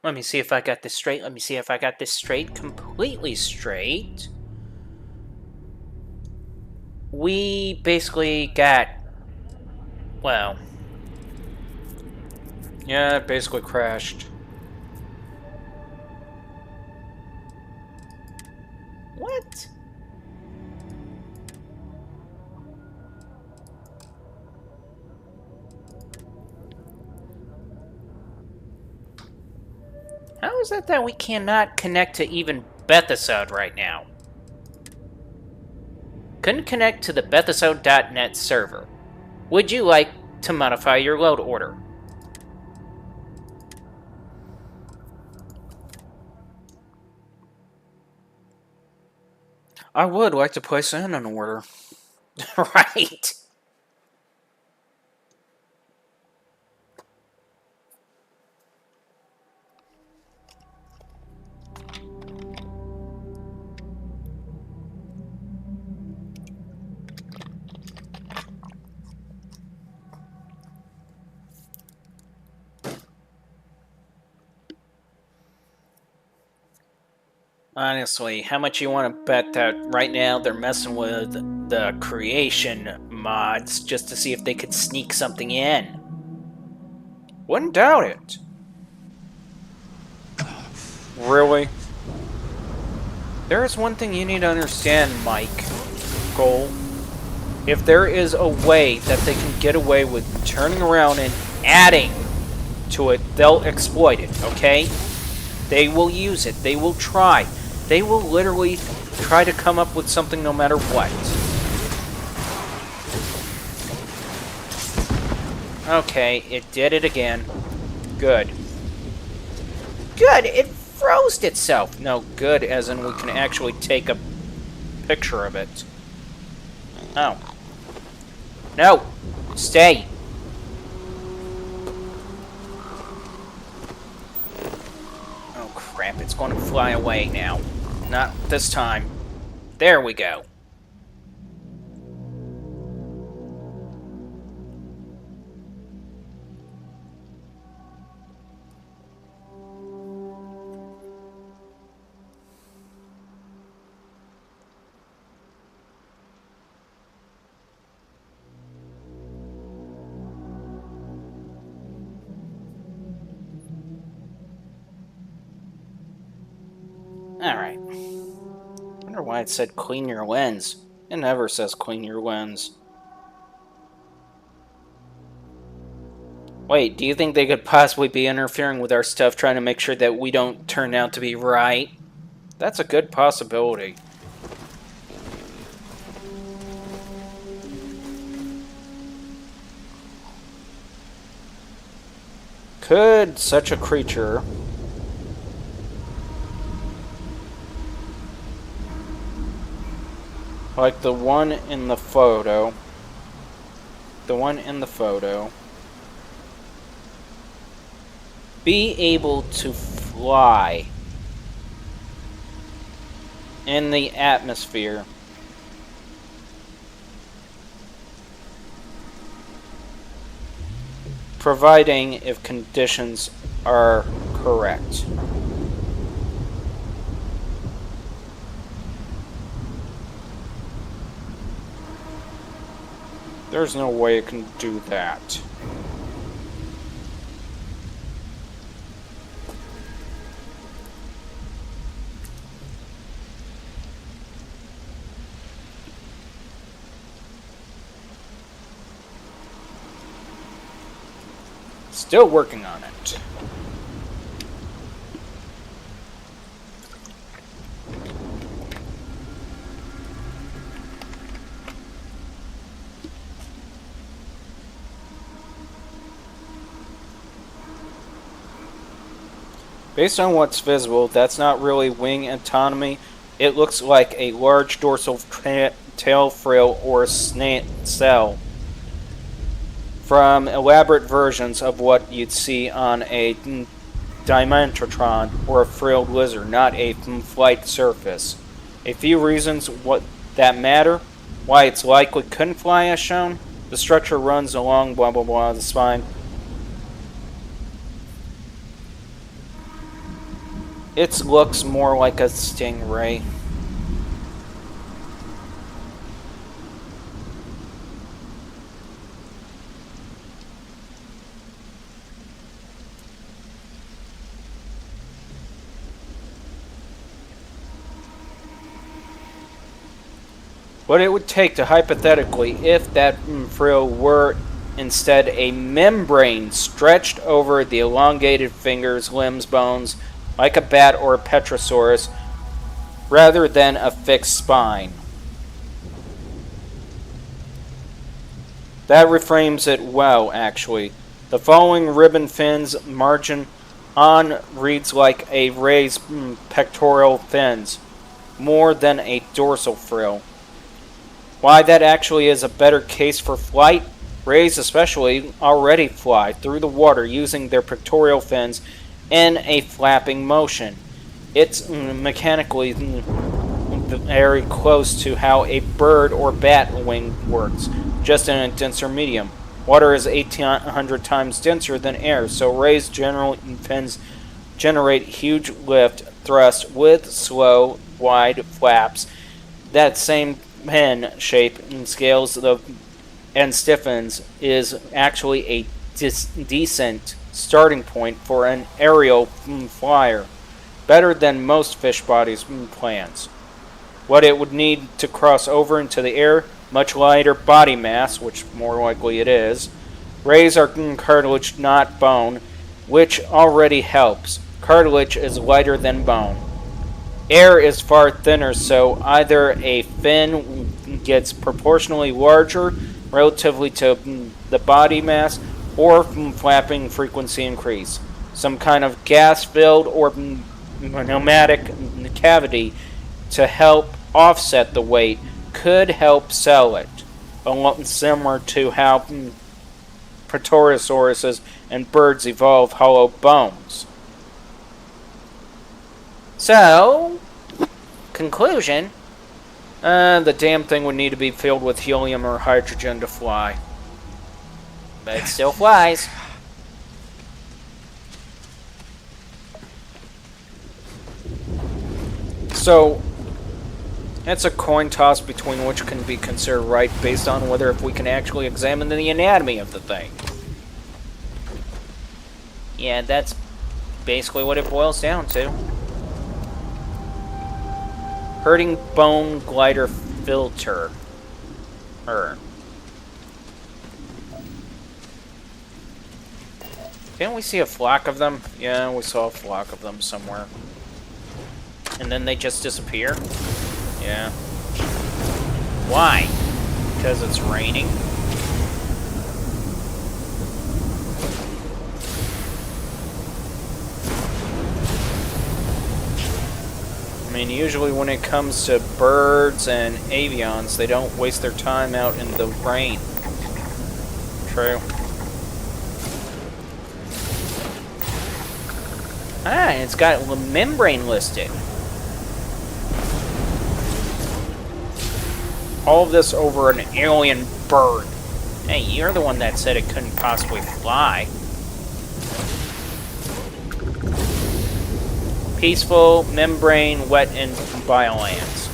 Let me see if I got this straight. Let me see if I got this straight. Completely straight. We basically got... Well... Yeah, it basically crashed. What? How is it that we cannot connect to even Bethesda right now? Couldn't connect to the Bethesda.net server. Would you like to modify your load order? I would like to place in an order. Right. Honestly, how much you want to bet that right now they're messing with the creation mods just to see if they could sneak something in? Wouldn't doubt it. Really? There is one thing you need to understand, Mike. Cole. If there is a way that they can get away with turning around and adding to it, they'll exploit it, okay? They will use it. They will try. They will literally try to come up with something no matter what. Okay, it did it again. Good. Good! It froze itself! No, good as in we can actually take a picture of it. Oh. No! Stay! Oh crap, it's going to fly away now. Not this time. There we go. Alright. I wonder why it said clean your lens. It never says clean your lens. Wait, do you think they could possibly be interfering with our stuff, trying to make sure that we don't turn out to be right? That's a good possibility. Could such a creature like the one in the photo be able to fly in the atmosphere? Providing if conditions are correct. There's no way it can do that. Still working on it. Based on what's visible, that's not really wing autonomy. It looks like a large dorsal tail frill or snail from elaborate versions of what you'd see on a Dimentratron or a frilled lizard, not a flight surface. A few reasons what that matter. Why it's likely couldn't fly as shown. The structure runs along blah blah blah the spine. It looks more like a stingray. What it would take to hypothetically, if that frill were instead a membrane stretched over the elongated fingers, limbs, bones, like a bat or a petrosaurus, rather than a fixed spine. That reframes it well, actually. The following ribbon fins margin on reads like a raised pectoral fins, more than a dorsal frill. Why that actually is a better case for flight? Rays especially already fly through the water using their pectoral fins in a flapping motion. It's mechanically very close to how a bird or bat wing works, just in a denser medium. Water is 1,800 times denser than air, so rays fins generate huge lift thrust with slow, wide flaps. That same pen shape and scales and stiffens is actually a decent starting point for an aerial flyer, better than most fish bodies plans. What it would need to cross over into the air, much lighter body mass, which more likely it is. Rays are cartilage, not bone, which already helps. Cartilage is lighter than bone. Air is far thinner, so either a fin gets proportionally larger relatively to the body mass, or flapping frequency increase. Some kind of gas-filled or pneumatic cavity to help offset the weight could help sell it, similar to how Protorosauruses and birds evolve hollow bones. So, conclusion, the damn thing would need to be filled with helium or hydrogen to fly. But it still flies. So, it's a coin toss between which can be considered right based on whether if we can actually examine the anatomy of the thing. Yeah, that's basically what it boils down to. Hurting bone glider filter. Didn't we see a flock of them? Yeah, we saw a flock of them somewhere. And then they just disappear? Yeah. Why? Because it's raining? I mean, usually when it comes to birds and avians, they don't waste their time out in the rain. True. Ah, and it's got a membrane listed. All of this over an alien bird. Hey, you're the one that said it couldn't possibly fly. Peaceful, membrane, wet, and biolands.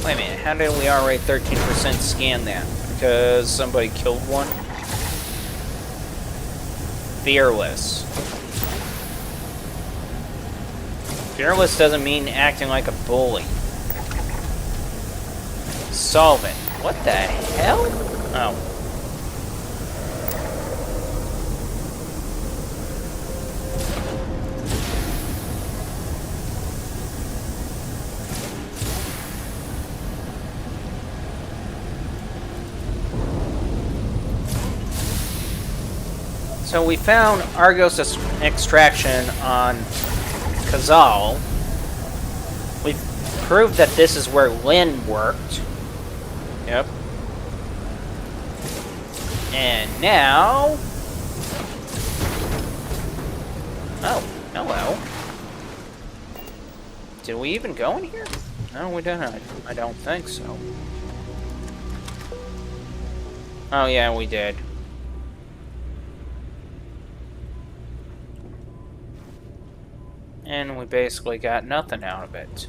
Wait a minute, how did we already 13% scan that? Because somebody killed one? Fearless. Fearless doesn't mean acting like a bully. Solvent. What the hell? Oh. So we found Argos extraction on Kazal. We've proved that this is where Lynn worked. Yep. And now... Oh, hello. Did we even go in here? No, we didn't. I don't think so. Oh, yeah, we did. And we basically got nothing out of it.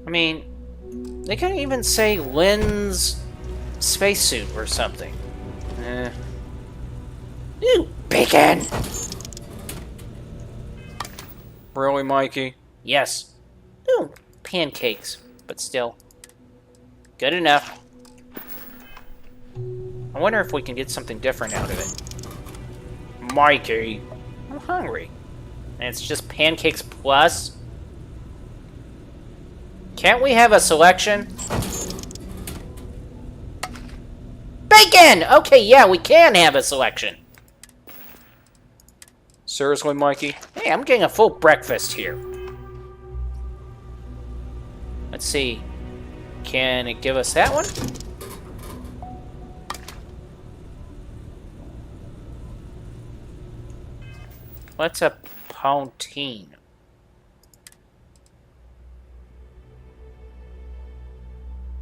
I mean, they couldn't even say Lynn's spacesuit or something. Ooh, bacon! Really, Mikey? Yes. Ooh, pancakes. But still. Good enough. I wonder if we can get something different out of it. Mikey! I'm hungry. And it's just pancakes plus? Can't we have a selection? Bacon! Okay, yeah, we can have a selection. Seriously, Mikey? Hey, I'm getting a full breakfast here. Let's see. Can it give us that one? What's a poutine?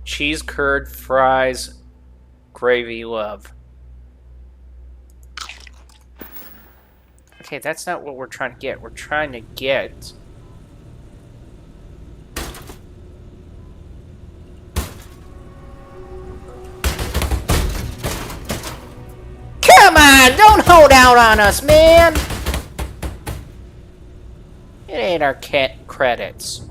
Cheese curd, fries, gravy, love. Okay, that's not what we're trying to get. We're trying to get... Come on! Don't hold out on us, man! It ain't our credits.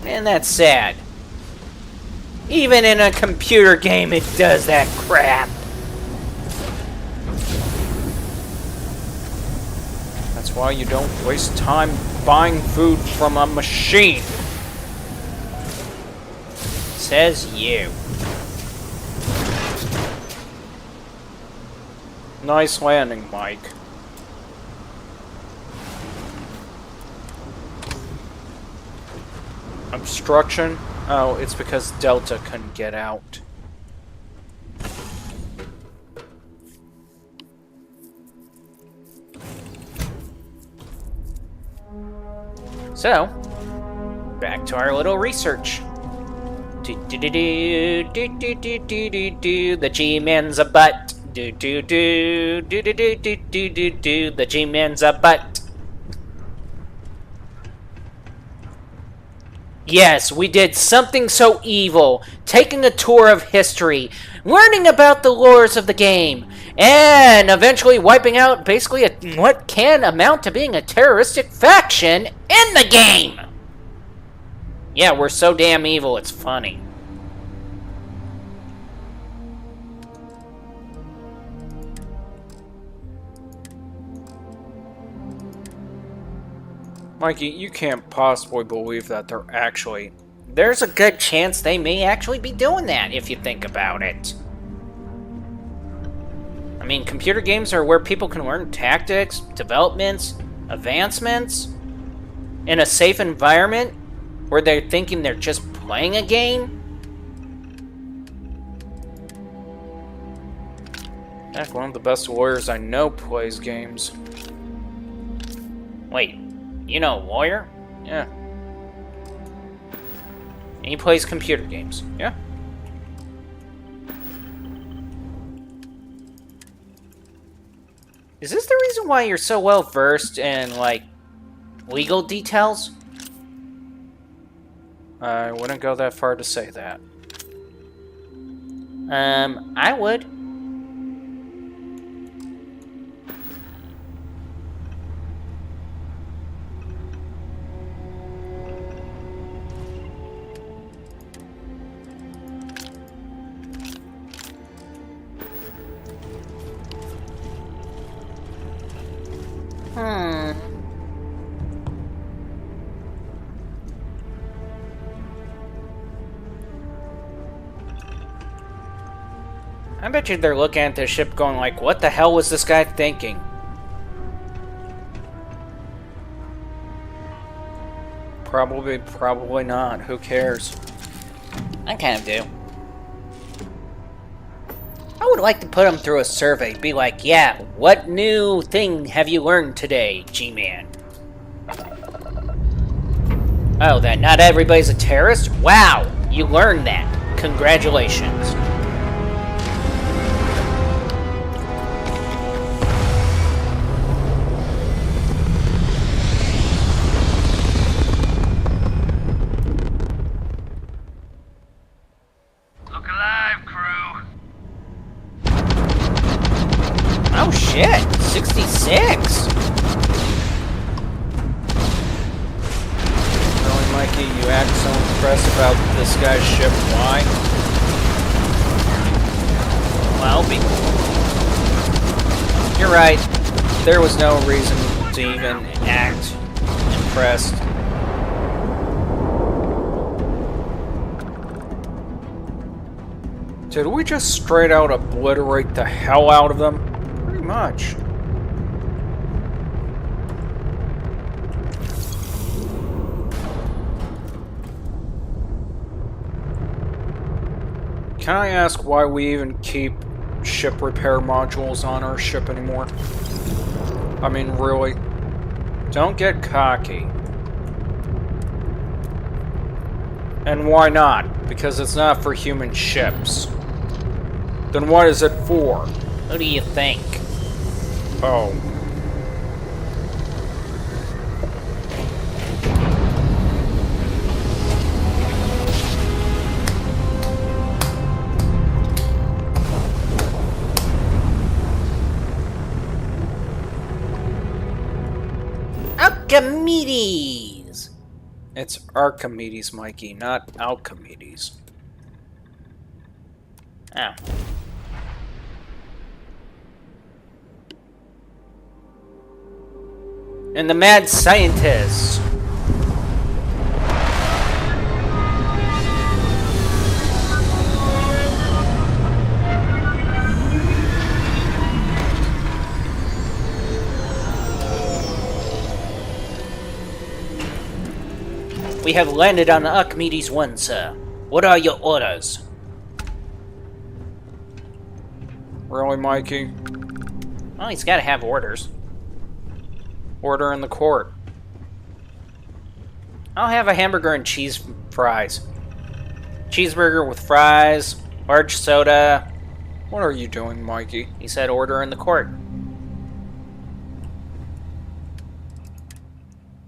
Man, that's sad. Even in a computer game, it does that crap. That's why you don't waste time buying food from a machine. Says you. Nice landing, Mike. Obstruction? Oh, it's because Delta couldn't get out. So, back to our little research. The G-Man's a butt. The G-Man's a butt. Yes, we did something so evil, taking a tour of history, learning about the lores of the game, and eventually wiping out basically what can amount to being a terroristic faction in the game! Yeah, we're so damn evil, it's funny. Mikey, you can't possibly believe that they're actually... There's a good chance they may actually be doing that, if you think about it. I mean, computer games are where people can learn tactics, developments, advancements, in a safe environment, where they're thinking they're just playing a game. Heck, one of the best lawyers I know plays games. Wait. You know, a lawyer? Yeah. And he plays computer games. Yeah. Is this the reason why you're so well versed in, like, legal details? I wouldn't go that far to say that. I would. I bet you they're looking at the ship going like, what the hell was this guy thinking? Probably not. Who cares? I kind of do. I would like to put him through a survey. Be like, yeah, what new thing have you learned today, G-Man? Oh, that not everybody's a terrorist? Wow, you learned that. Congratulations. Look alive, crew. Oh shit, 66. Really, Mikey, you act so impressed about this guy's ship. Why? Well, you're right. There was no reason to even act impressed. Did we just straight out obliterate the hell out of them? Pretty much. Can I ask why we even keep ship repair modules on our ship anymore? I mean, really? Don't get cocky. And why not? Because it's not for human ships. Then what is it for? Who do you think? Oh. Archimedes! It's Archimedes, Mikey, not Alchimedes. Oh. And the mad scientists. We have landed on Archimedes 1, sir. What are your orders? Really, Mikey? Well, he's got to have orders. Order in the court. I'll have a hamburger and cheese fries. Cheeseburger with fries, large soda. What are you doing, Mikey? He said order in the court.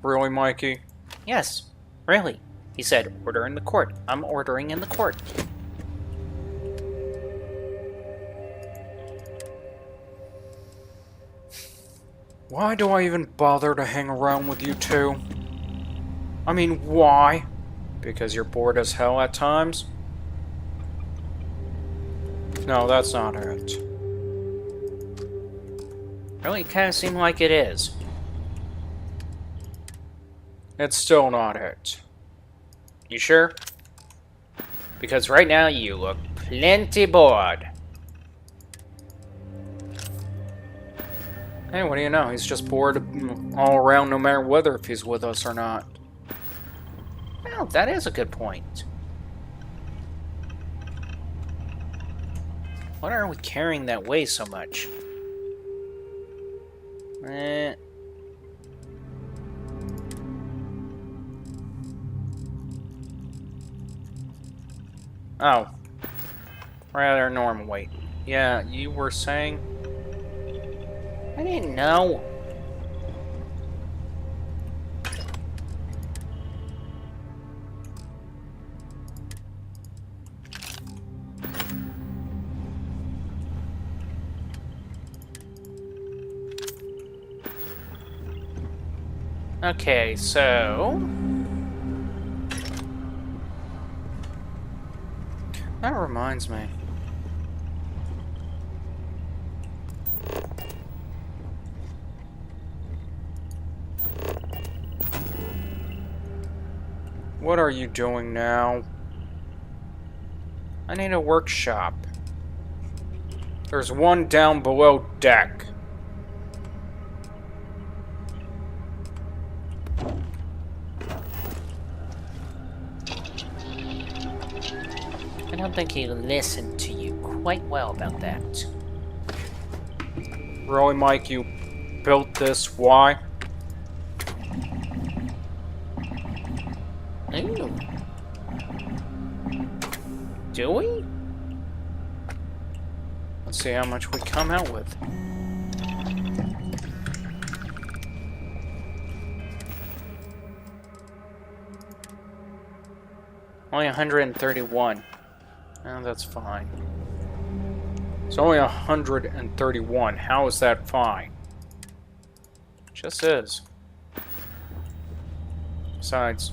Really, Mikey? Yes, really. He said order in the court. I'm ordering in the court. Why do I even bother to hang around with you two? I mean, why? Because you're bored as hell at times? No, that's not it. Really, it kind of seemed like it is. It's still not it. You sure? Because right now you look plenty bored. Hey, what do you know? He's just bored all around no matter whether if he's with us or not. Well, that is a good point. What are we carrying that weighs so much? Oh. Rather normal weight. Yeah, you were saying? I didn't know. Okay, so... That reminds me. What are you doing now? I need a workshop. There's one down below deck. I don't think he listened to you quite well about that. Really, Mike, you built this? Why? Ooh. Do we? Let's see how much we come out with. Only 131. Oh, that's fine. It's only 131. How is that fine? Just is. Besides,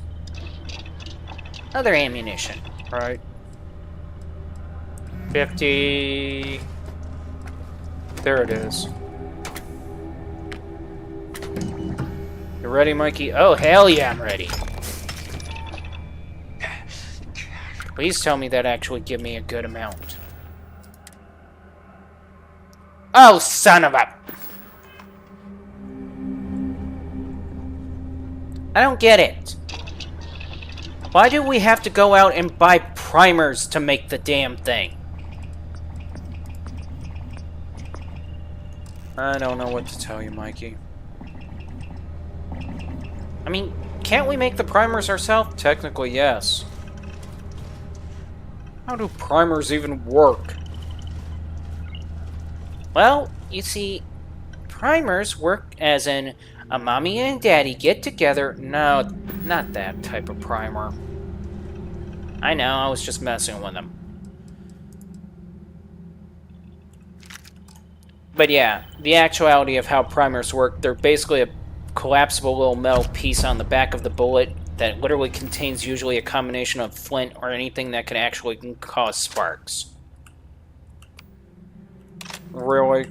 other ammunition, right? 50. There it is. You ready, Mikey? Oh, hell yeah, I'm ready. Please tell me that actually give me a good amount. Oh, son of a... I don't get it. Why do we have to go out and buy primers to make the damn thing? I don't know what to tell you, Mikey. I mean, can't we make the primers ourselves? Technically, yes. How do primers even work? Well, you see, primers work as in a mommy and daddy get together. No, not that type of primer. I know, I was just messing with them. But yeah, the actuality of how primers work, they're basically a collapsible little metal piece on the back of the bullet that literally contains usually a combination of flint or anything that can actually cause sparks. Really?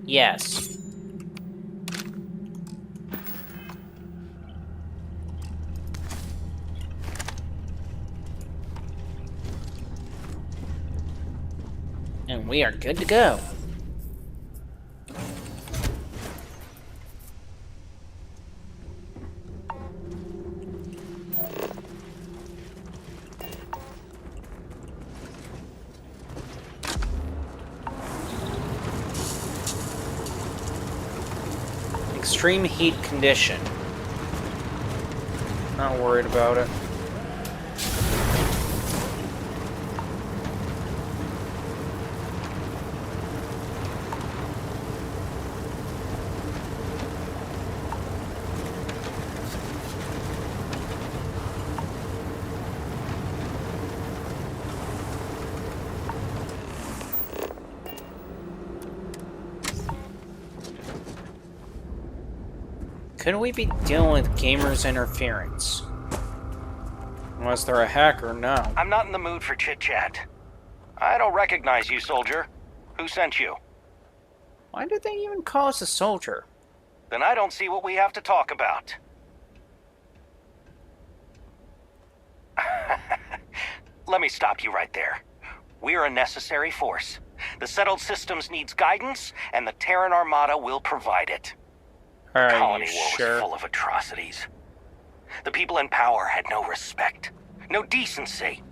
Yes. And we are good to go. Extreme heat condition. Not worried about it. Could we be dealing with gamers' interference? Unless they're a hacker, no. I'm not in the mood for chit-chat. I don't recognize you, soldier. Who sent you? Why did they even call us a soldier? Then I don't see what we have to talk about. Let me stop you right there. We're a necessary force. The settled systems needs guidance, and the Terran Armada will provide it. Are The colony you war sure? was full of atrocities. The people in power had no respect, no decency,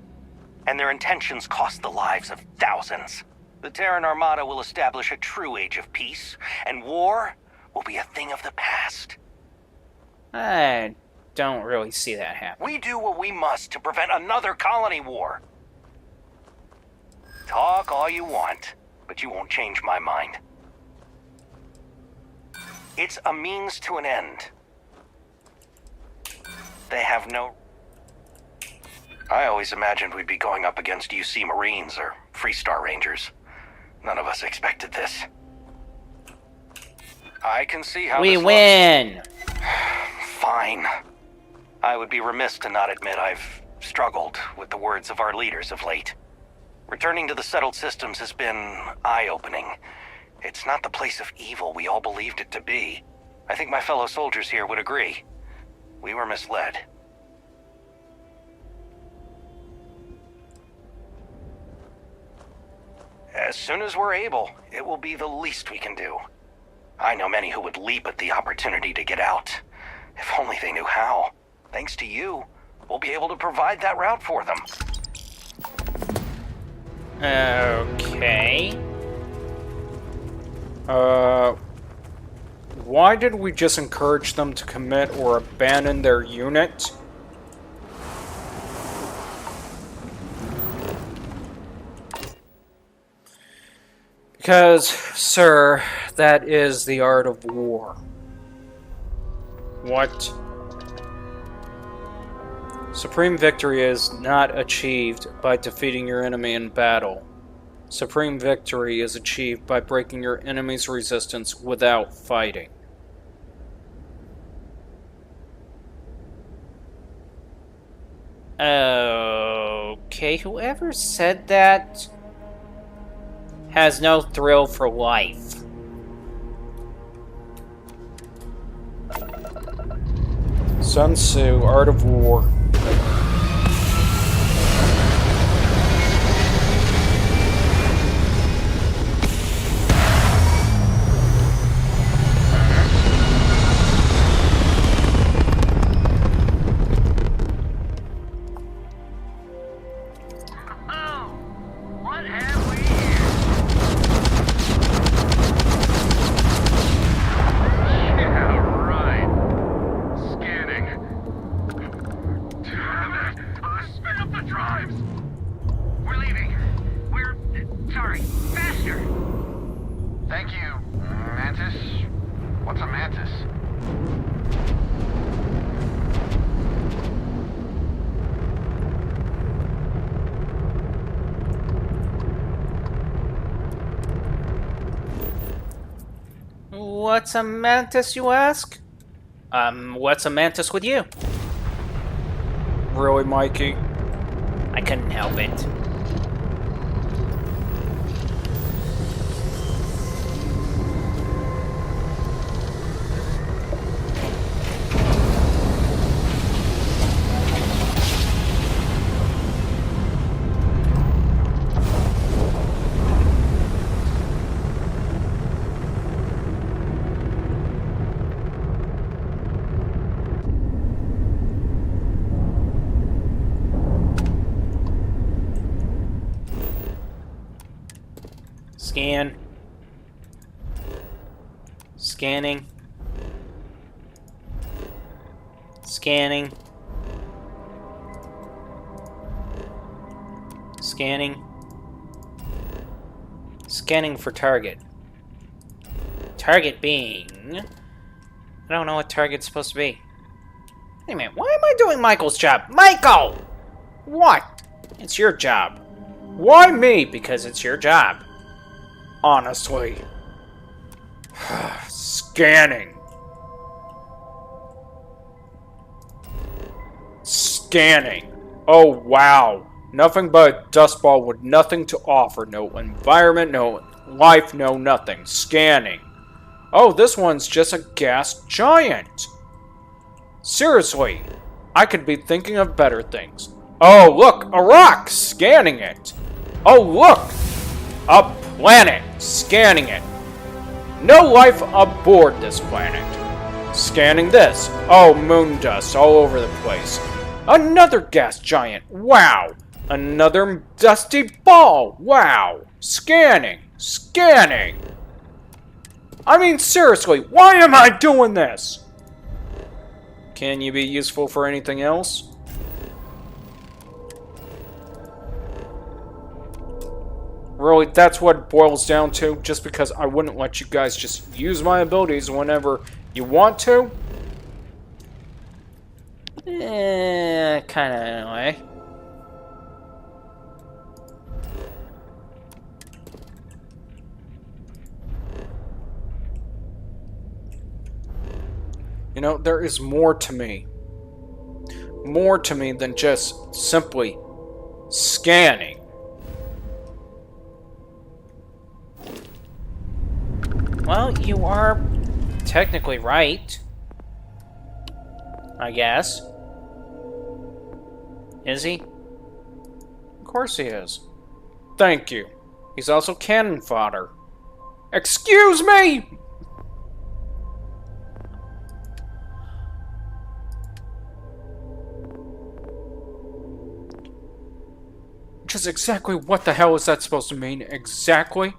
and their intentions cost the lives of thousands. The Terran Armada will establish a true age of peace, and war will be a thing of the past. I don't really see that happen. We do what we must to prevent another colony war. Talk all you want, but you won't change my mind. It's a means to an end. They have no... I always imagined we'd be going up against UC Marines or Freestar Rangers. None of us expected this. I can see how We this win! looks. Fine. I would be remiss to not admit I've struggled with the words of our leaders of late. Returning to the settled systems has been eye-opening. It's not the place of evil we all believed it to be. I think my fellow soldiers here would agree. We were misled. As soon as we're able, it will be the least we can do. I know many who would leap at the opportunity to get out. If only they knew how. Thanks to you, we'll be able to provide that route for them. Okay. Why did we just encourage them to commit or abandon their unit? Because, sir, that is the art of war. What? Supreme victory is not achieved by defeating your enemy in battle. Supreme victory is achieved by breaking your enemy's resistance without fighting. Okay, whoever said that has no thrill for life. Sun Tzu, Art of War. What's a mantis, you ask? What's a mantis with you? Really, Mikey? I couldn't help it. Scan. Scanning. Scanning. Scanning. Scanning for target. Target being... I don't know what target's supposed to be. Wait a minute, why am I doing Michael's job? Michael! What? It's your job. Why me? Because it's your job. Honestly. Scanning. Scanning. Oh, wow. Nothing but a dust ball with nothing to offer. No environment, no life, no nothing. Scanning. Oh, this one's just a gas giant. Seriously. I could be thinking of better things. Oh, look, a rock. Scanning it. Oh, look. A planet. Scanning it. No life aboard this planet. Scanning this. Oh, moon dust all over the place. Another gas giant. Wow. Another dusty ball. Wow. Scanning. Scanning. I mean, seriously, why am I doing this? Can you be useful for anything else? Really, that's what it boils down to, just because I wouldn't let you guys just use my abilities whenever you want to? Kinda in a way. You know, there is more to me. More to me than just simply scanning. Well, you are technically right. I guess. Is he? Of course he is. Thank you. He's also cannon fodder. Excuse me! Which is exactly what the hell is that supposed to mean? Exactly?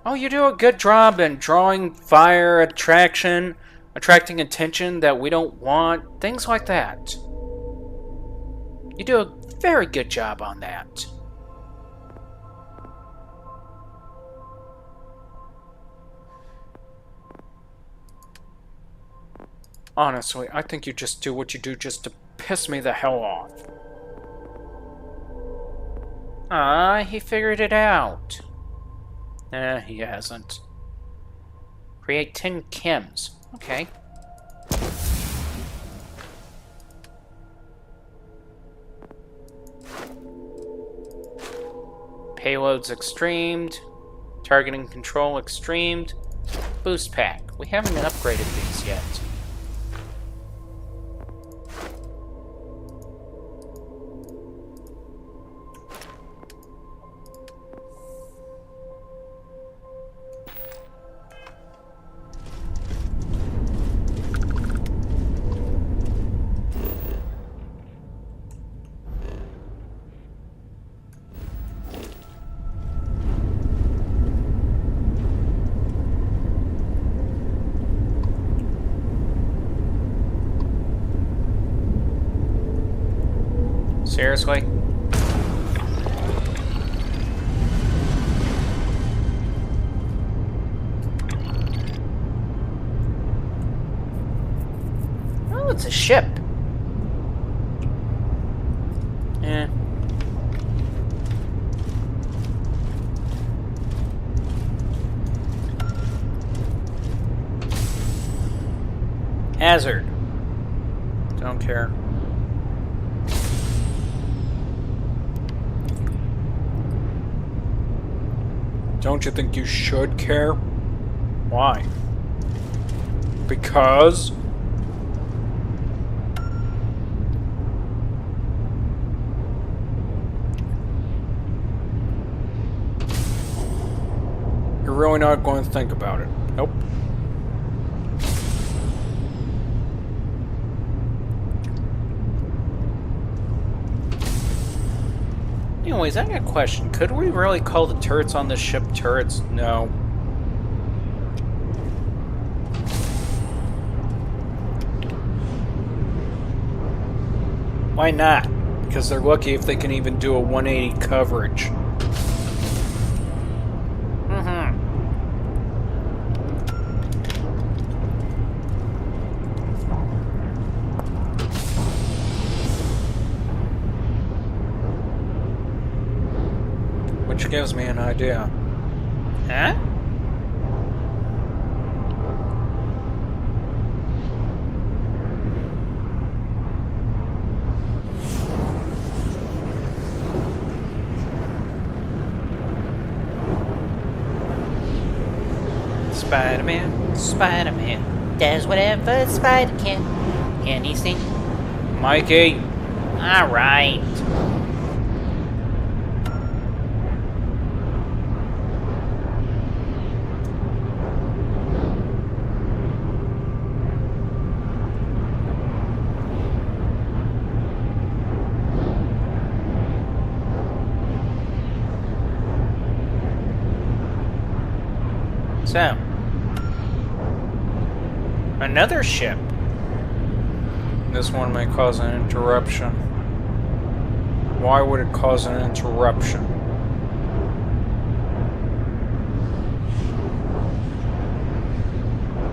Oh, you do a good job in drawing fire, attraction, attracting attention that we don't want, things like that. You do a very good job on that. Honestly, I think you just do what you do just to piss me the hell off. Ah, he figured it out. He hasn't. Create 10 chems. Okay. Payloads extremed. Targeting control extremed. Boost pack. We haven't upgraded these yet. Seriously? Oh, it's a ship. Eh. Hazard. Don't care. Don't you think you should care? Why? Because? You're really not going to think about it. Nope. Anyways, I got a question. Could we really call the turrets on this ship turrets? No. Why not? Because they're lucky if they can even do a 180 coverage. Which gives me an idea. Huh? Spider-Man, Spider-Man does whatever a spider can. Can he sing? Mikey. All right. So, another ship. This one may cause an interruption. Why would it cause an interruption?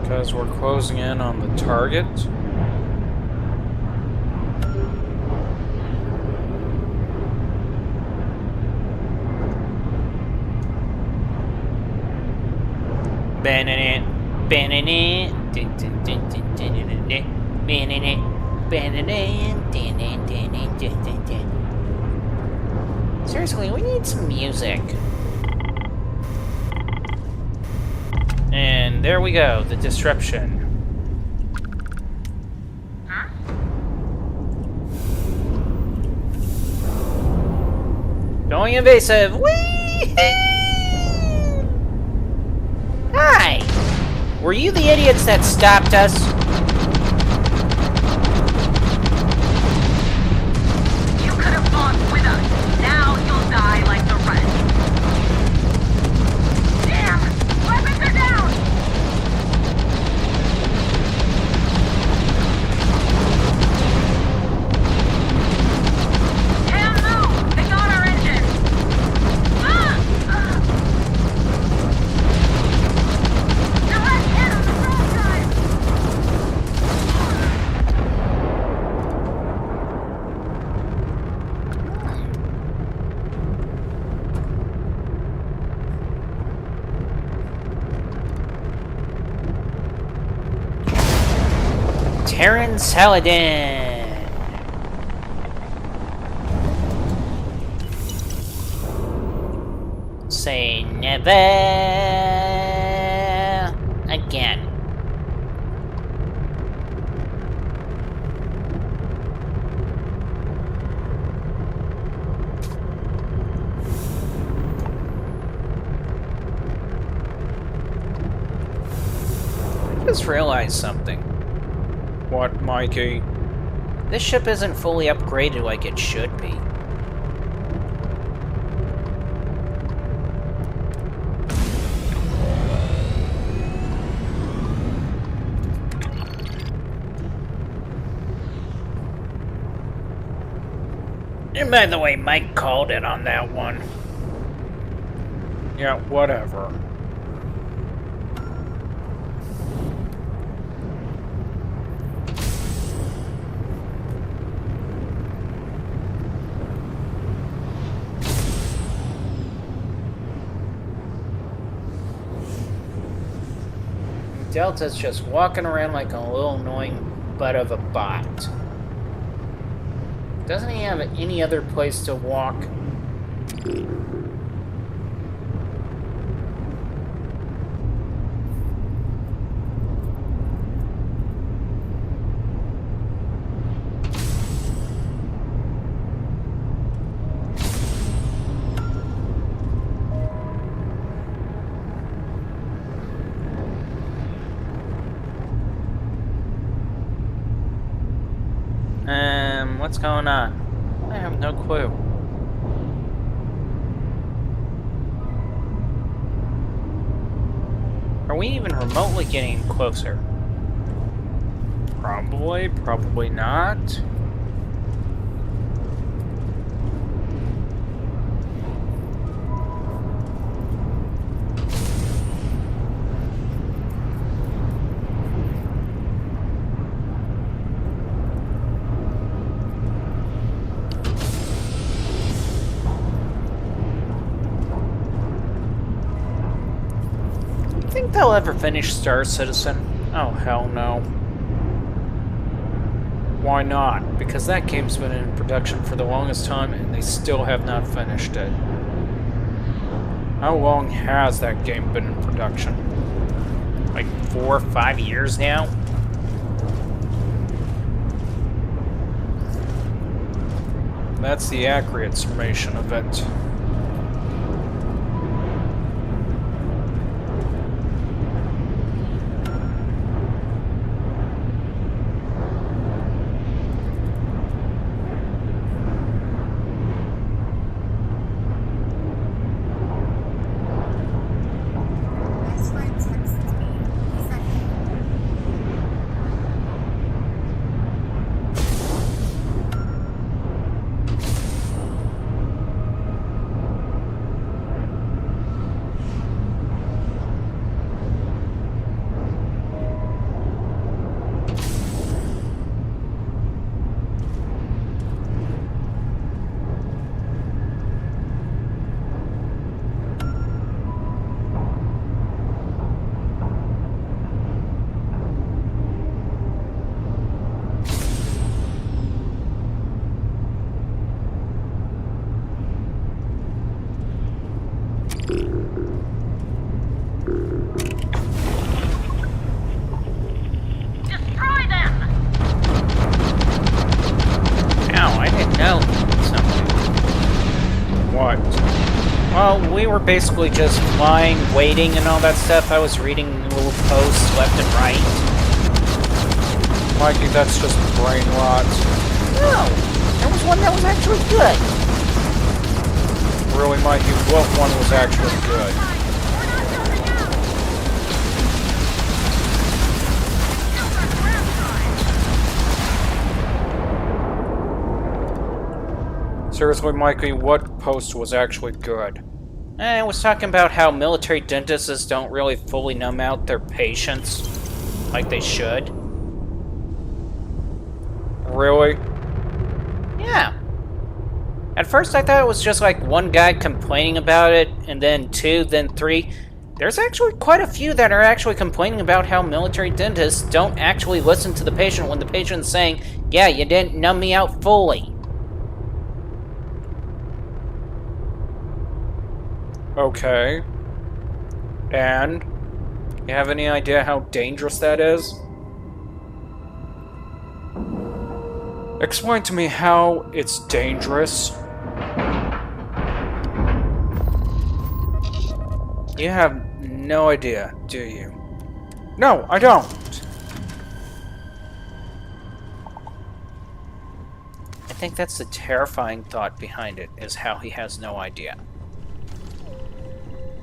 Because we're closing in on the target. Seriously, we need some music. And there we go, the disruption. Huh? Going invasive. Whee! Hi! Were you the idiots that stopped us? You could have fought with us. Now you'll Terran Saladin. Say never again. I just realized something. What, Mikey? This ship isn't fully upgraded like it should be. And by the way, Mike called it on that one. Yeah, whatever. Delta's just walking around like a little annoying butt of a bot. Doesn't he have any other place to walk? What's going on? I have no clue. Are we even remotely getting closer? Probably, probably not. Think they'll ever finish Star Citizen? Oh, hell no. Why not? Because that game's been in production for the longest time and they still have not finished it. How long has that game been in production? Like 4 or 5 years now? That's the accurate summation of it. Well, we were basically just flying, waiting, and all that stuff. I was reading little posts left and right. Mikey, that's just brain rot. No, there was one that was actually good. Really, Mikey, what one was actually good? Seriously, Mikey, what post was actually good? I was talking about how military dentists don't really fully numb out their patients like they should. Really? Yeah. At first I thought it was just like one guy complaining about it, and then two, then three. There's actually quite a few that are actually complaining about how military dentists don't actually listen to the patient when the patient's saying, yeah, you didn't numb me out fully. Okay. And? You have any idea how dangerous that is? Explain to me how it's dangerous. You have no idea, do you? No, I don't. I think that's the terrifying thought behind it, is how he has no idea.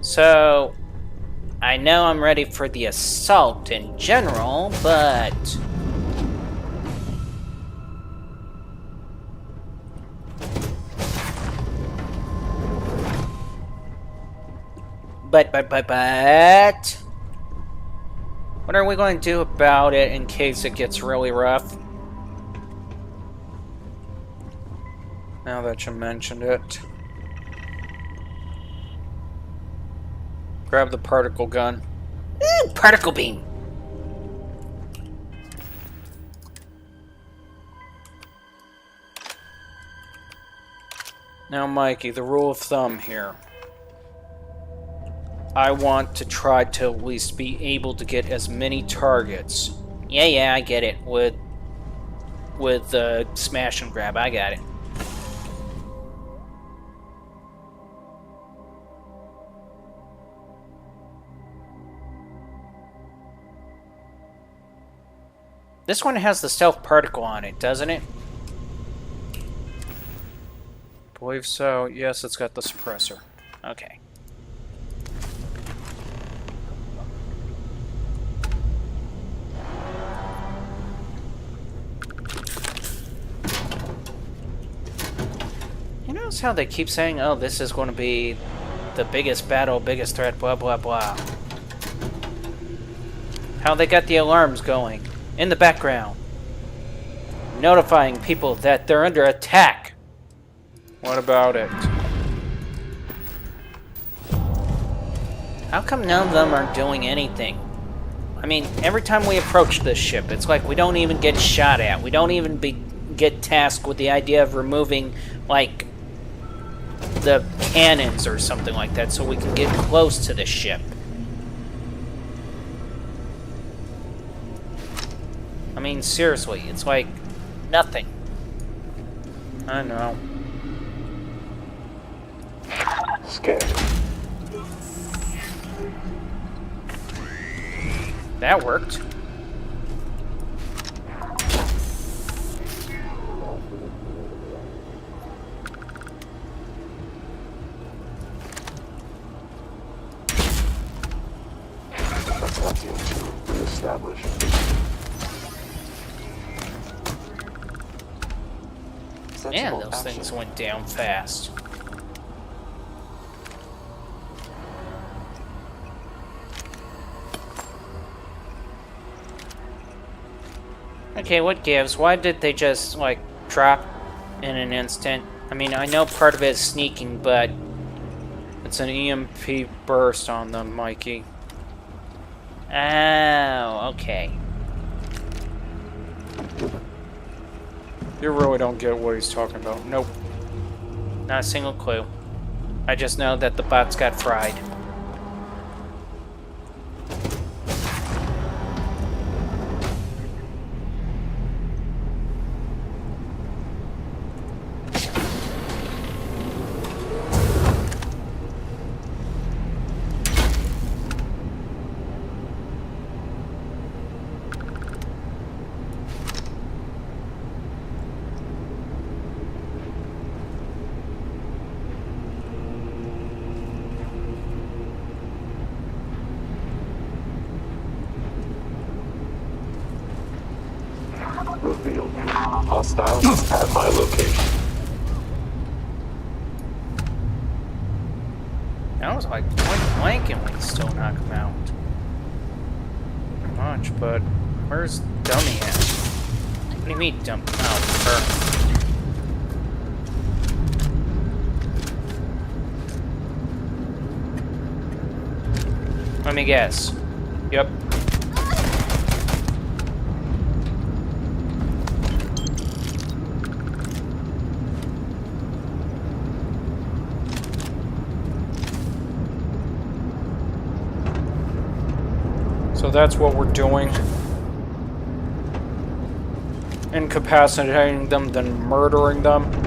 So, I know I'm ready for the assault in general, but... But... What are we going to do about it in case it gets really rough? Now that you mentioned it. Grab the particle gun. Ooh, particle beam! Now, Mikey, the rule of thumb here. I want to try to at least be able to get as many targets. Yeah, I get it. With smash and grab, I got it. This one has the stealth particle on it, doesn't it? Believe so. Yes, it's got the suppressor. Okay. You notice how they keep saying, oh, this is going to be the biggest battle, biggest threat, blah, blah, blah. How they got the alarms going in the background, notifying people that they're under attack. What about it? How come none of them are doing anything? I mean, every time we approach this ship, it's like we don't even get shot at. We don't even get tasked with the idea of removing, like, the cannons or something like that so we can get close to the ship. I mean, seriously, it's like nothing. I know. Scan. That worked. Established. Man, those things went down fast. Okay, what gives? Why did they just, like, drop in an instant? I mean, I know part of it is sneaking, but... It's an EMP burst on them, Mikey. Oh, okay. You really don't get what he's talking about. Nope. Not a single clue. I just know that the bots got fried. Revealed. Hostiles at my location. That was like point blank and we still knock him out. Pretty much, but where's Dummy at? What do you mean dump? Oh, her. Let me guess. Yep. So that's what we're doing. Incapacitating them, then murdering them.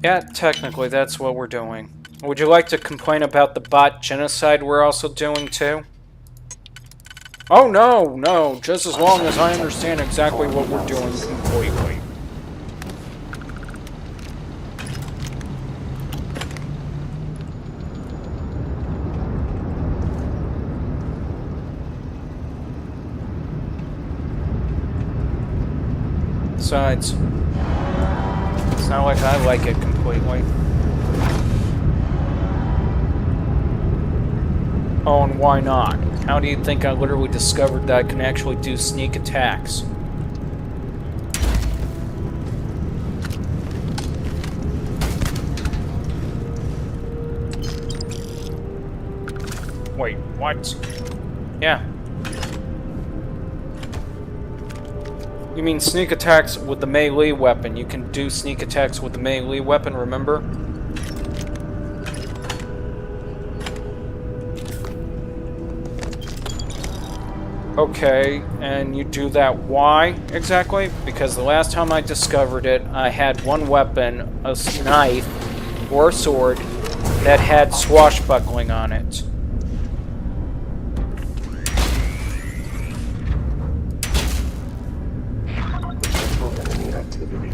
Yeah, technically that's what we're doing. Would you like to complain about the bot genocide we're also doing too? Oh no, no, just as long as I understand exactly what we're doing completely. Besides, it's not like I like it completely. Oh, and why not? How do you think I literally discovered that I can actually do sneak attacks? Wait, what? Yeah. You mean sneak attacks with the melee weapon. You can do sneak attacks with the melee weapon, remember? Okay, and you do that why, exactly? Because the last time I discovered it, I had one weapon, a knife, or a sword, that had swashbuckling on it. Enemy activity.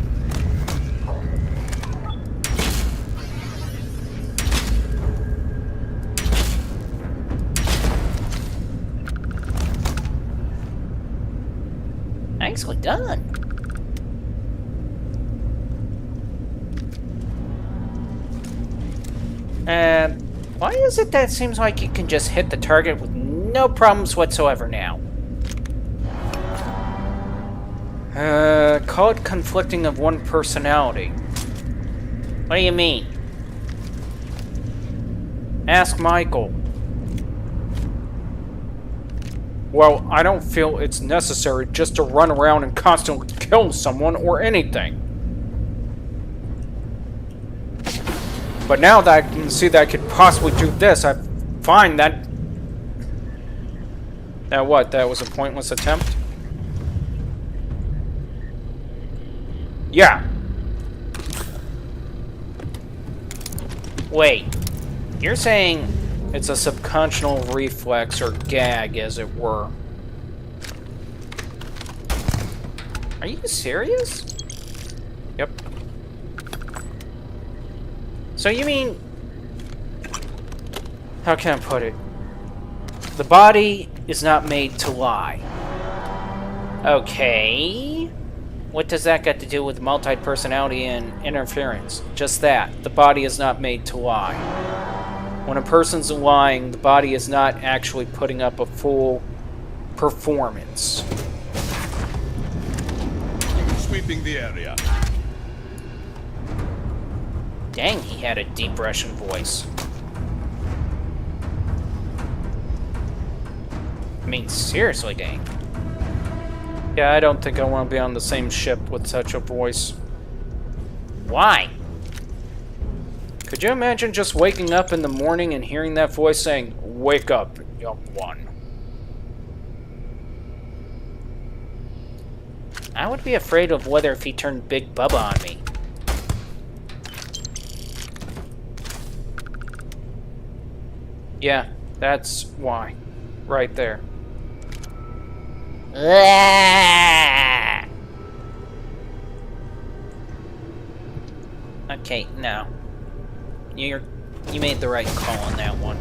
Nicely done. And why is it that it seems like you can just hit the target with no problems whatsoever now? Call it conflicting of one personality. What do you mean? Ask Michael. Well, I don't feel it's necessary just to run around and constantly kill someone or anything. But now that I can see that I could possibly do this, I find that... That what? That was a pointless attempt? Yeah. Wait. You're saying it's a subconscious reflex or gag, as it were. Are you serious? Yep. So you mean... How can I put it? The body is not made to lie. Okay. What does that got to do with multi-personality and interference? Just that. The body is not made to lie. When a person's lying, the body is not actually putting up a full performance. Sweeping the area. Dang, he had a deep Russian voice. I mean, seriously, dang. Yeah, I don't think I want to be on the same ship with such a voice. Why? Could you imagine just waking up in the morning and hearing that voice saying, "Wake up, young one"? I would be afraid of whether if he turned Big Bubba on me. Yeah, that's why. Right there. Okay, no. You made the right call on that one.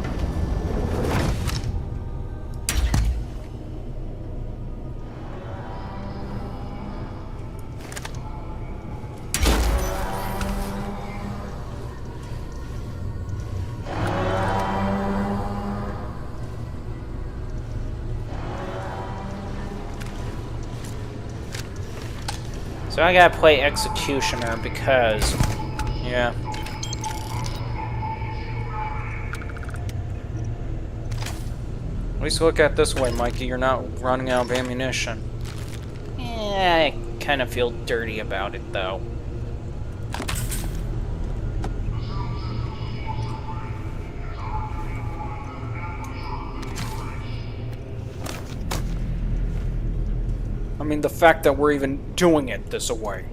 So I gotta play Executioner because... yeah. At least look at it this way, Mikey. You're not running out of ammunition. I kind of feel dirty about it, though. I mean, the fact that we're even doing it this way.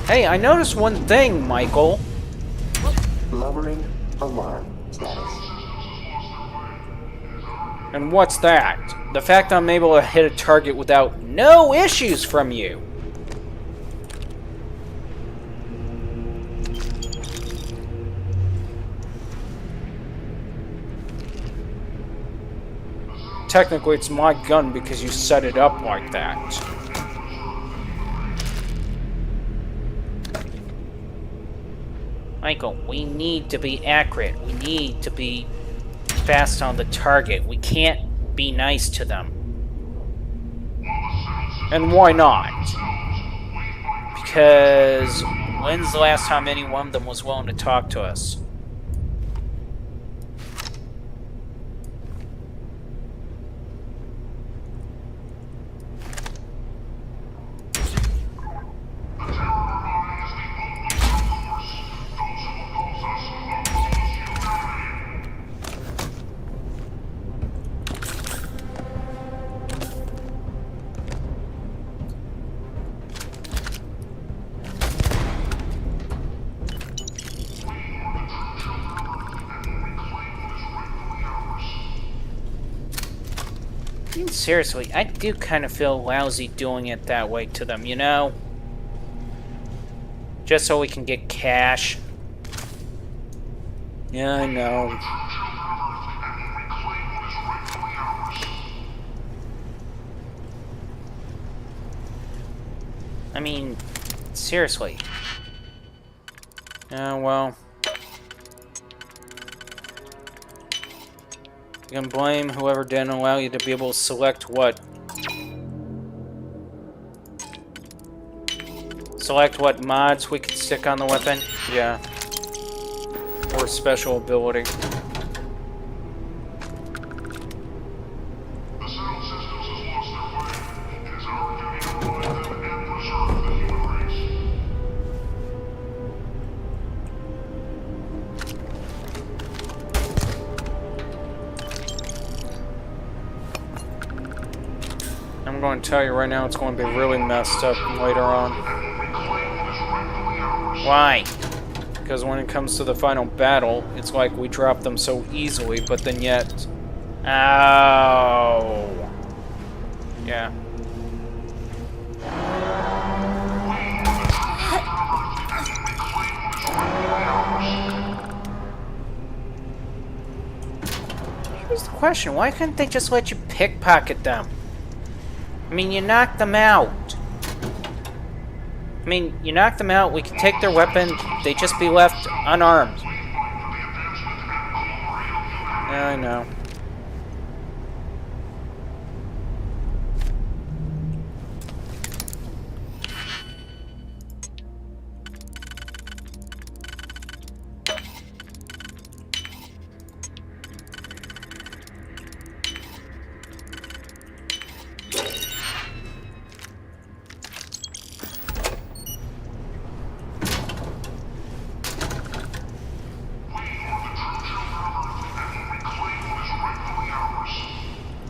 Hey, I noticed one thing, Michael. Lowering alarm status. And what's that? The fact I'm able to hit a target without no issues from you. Technically, it's my gun because you set it up like that. Michael, we need to be accurate. We need to be fast on the target. We can't be nice to them. And why not? Because when's the last time any one of them was willing to talk to us? I mean, seriously, I do kind of feel lousy doing it that way to them, you know? Just so we can get cash. Yeah, I know. I mean, seriously. Well. You can blame whoever didn't allow you to be able to select what. Select what mods we can stick on the weapon? Yeah. Or special ability. I'm going to tell you right now, it's going to be really messed up later on. Why? Because when it comes to the final battle, it's like we drop them so easily, but then yet... Ow! Yeah. Here's the question, why couldn't they just let you pickpocket them? I mean, you knocked them out. I mean, you knock them out, we can take their weapon, they'd just be left unarmed. Yeah, I know.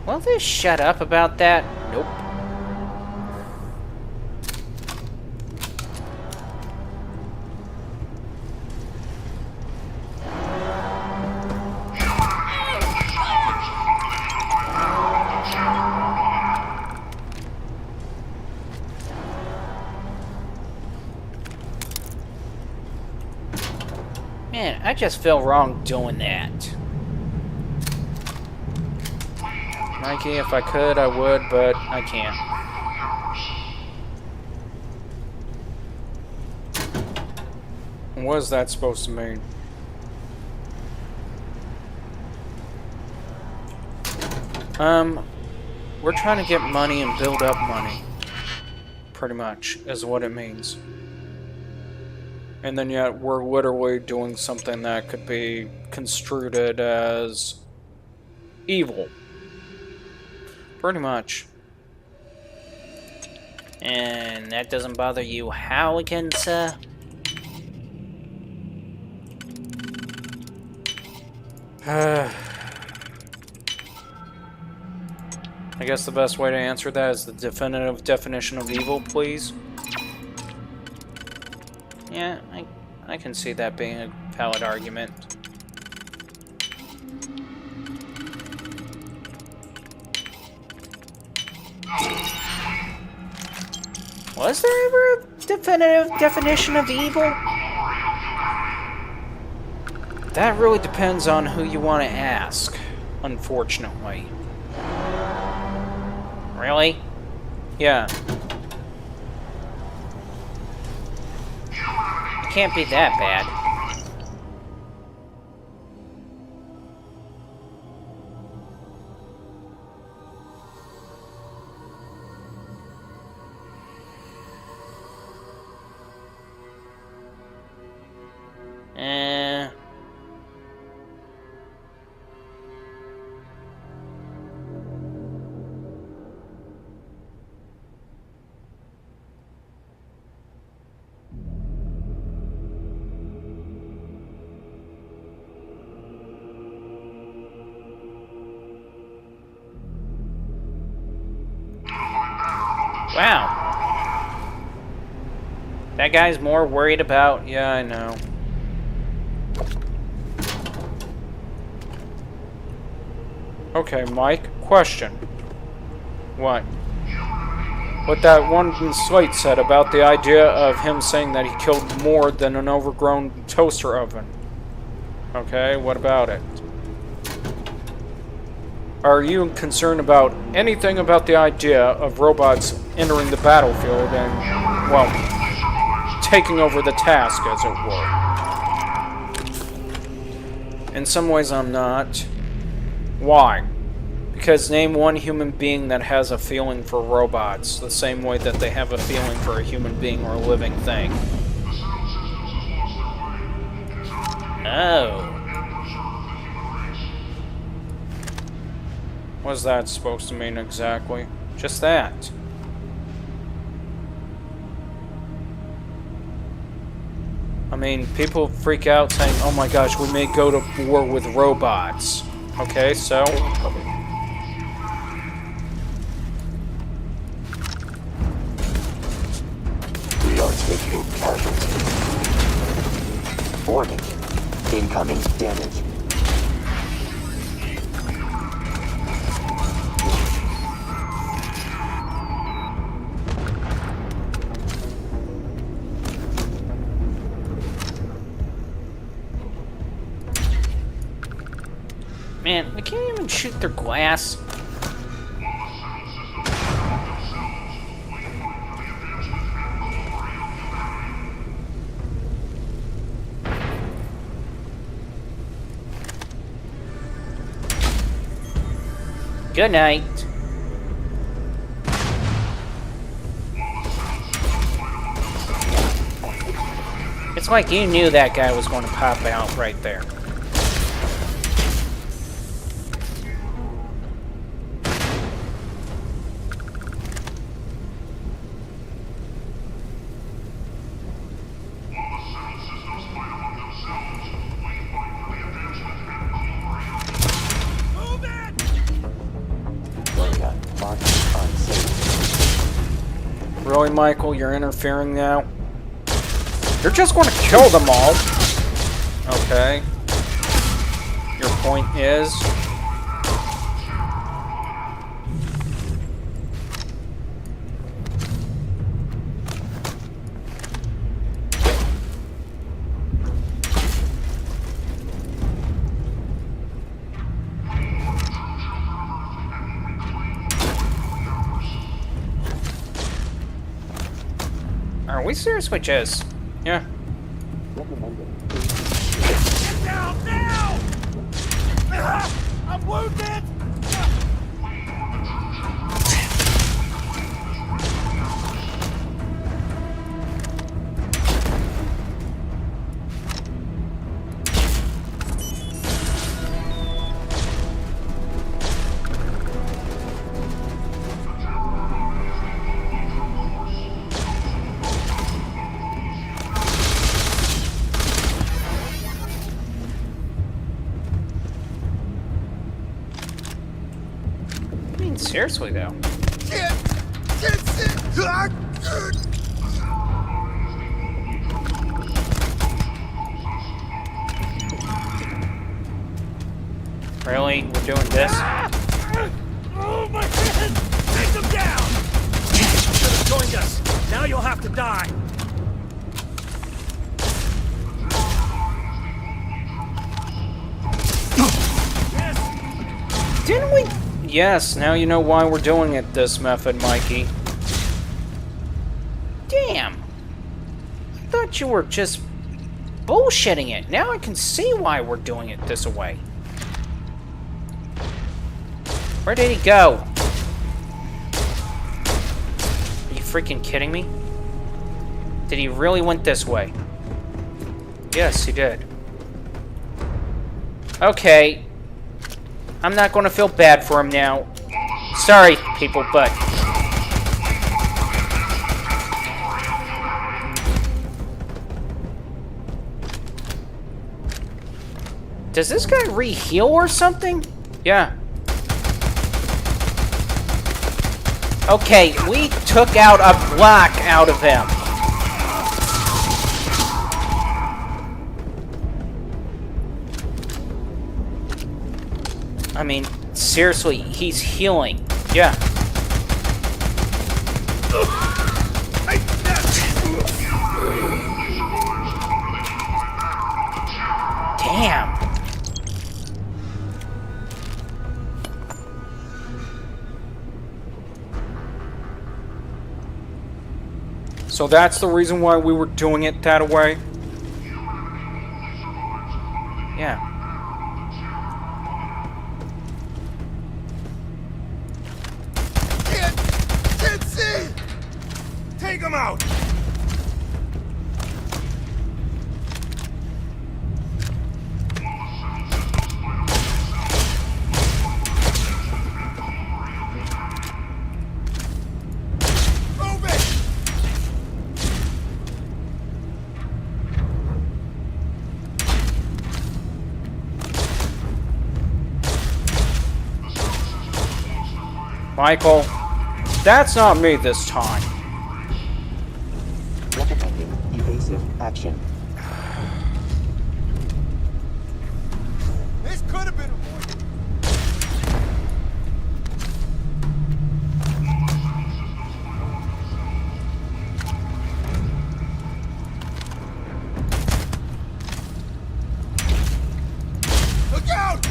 Will they shut up about that? Nope. Man, I just feel wrong doing that. Mikey, if I could, I would, but I can't. What is that supposed to mean? We're trying to get money and build up money. pretty much, is what it means. And then yet we're literally doing something that could be construed as evil. Pretty much. And that doesn't bother you how again, sir? I guess the best way to answer that is the definitive definition of evil, please. Yeah, I can see that being a valid argument. Was there ever a definitive definition of evil? That really depends on who you want to ask, unfortunately. Really? Yeah. It can't be that bad. Wow. That guy's more worried about... Yeah, I know. Okay, Mike, question. What? What that one Slate said about the idea of him saying that he killed more than an overgrown toaster oven. Okay, what about it? Are you concerned about anything about the idea of robots entering the battlefield and, well, taking over the task, as it were? In some ways, I'm not. Why? Because name one human being that has a feeling for robots, the same way that they have a feeling for a human being or a living thing. Oh. What's that supposed to mean exactly? Just that. I mean, people freak out saying, oh my gosh, we may go to war with robots. Okay, so... We are taking casualties. Warning. Incoming damage. Man, we can't even shoot through glass. Good night. It's like you knew that guy was going to pop out right there. Really, Michael? You're interfering now? You're just going to kill them all! Okay. Your point is... Are we serious with this? Yeah. Get down now! I'm wounded! Seriously, though. Really? We're doing this? Oh, my hand! Take them down! You should have joined us. Now you'll have to die. Didn't we? Yes, now you know why we're doing it this method, Mikey. Damn. I thought you were just bullshitting it. Now I can see why we're doing it this way. Where did he go? Are you freaking kidding me? Did he really went this way? Yes, he did. Okay. I'm not going to feel bad for him now. Sorry, people, but... Does this guy re-heal or something? Yeah. Okay, we took out a block out of him. I mean, seriously, he's healing. Yeah. Damn. So that's the reason why we were doing it that way? Yeah. Can't see! Take him out! Michael, that's not me this time. Recommending evasive action. This could have been avoided. Look out!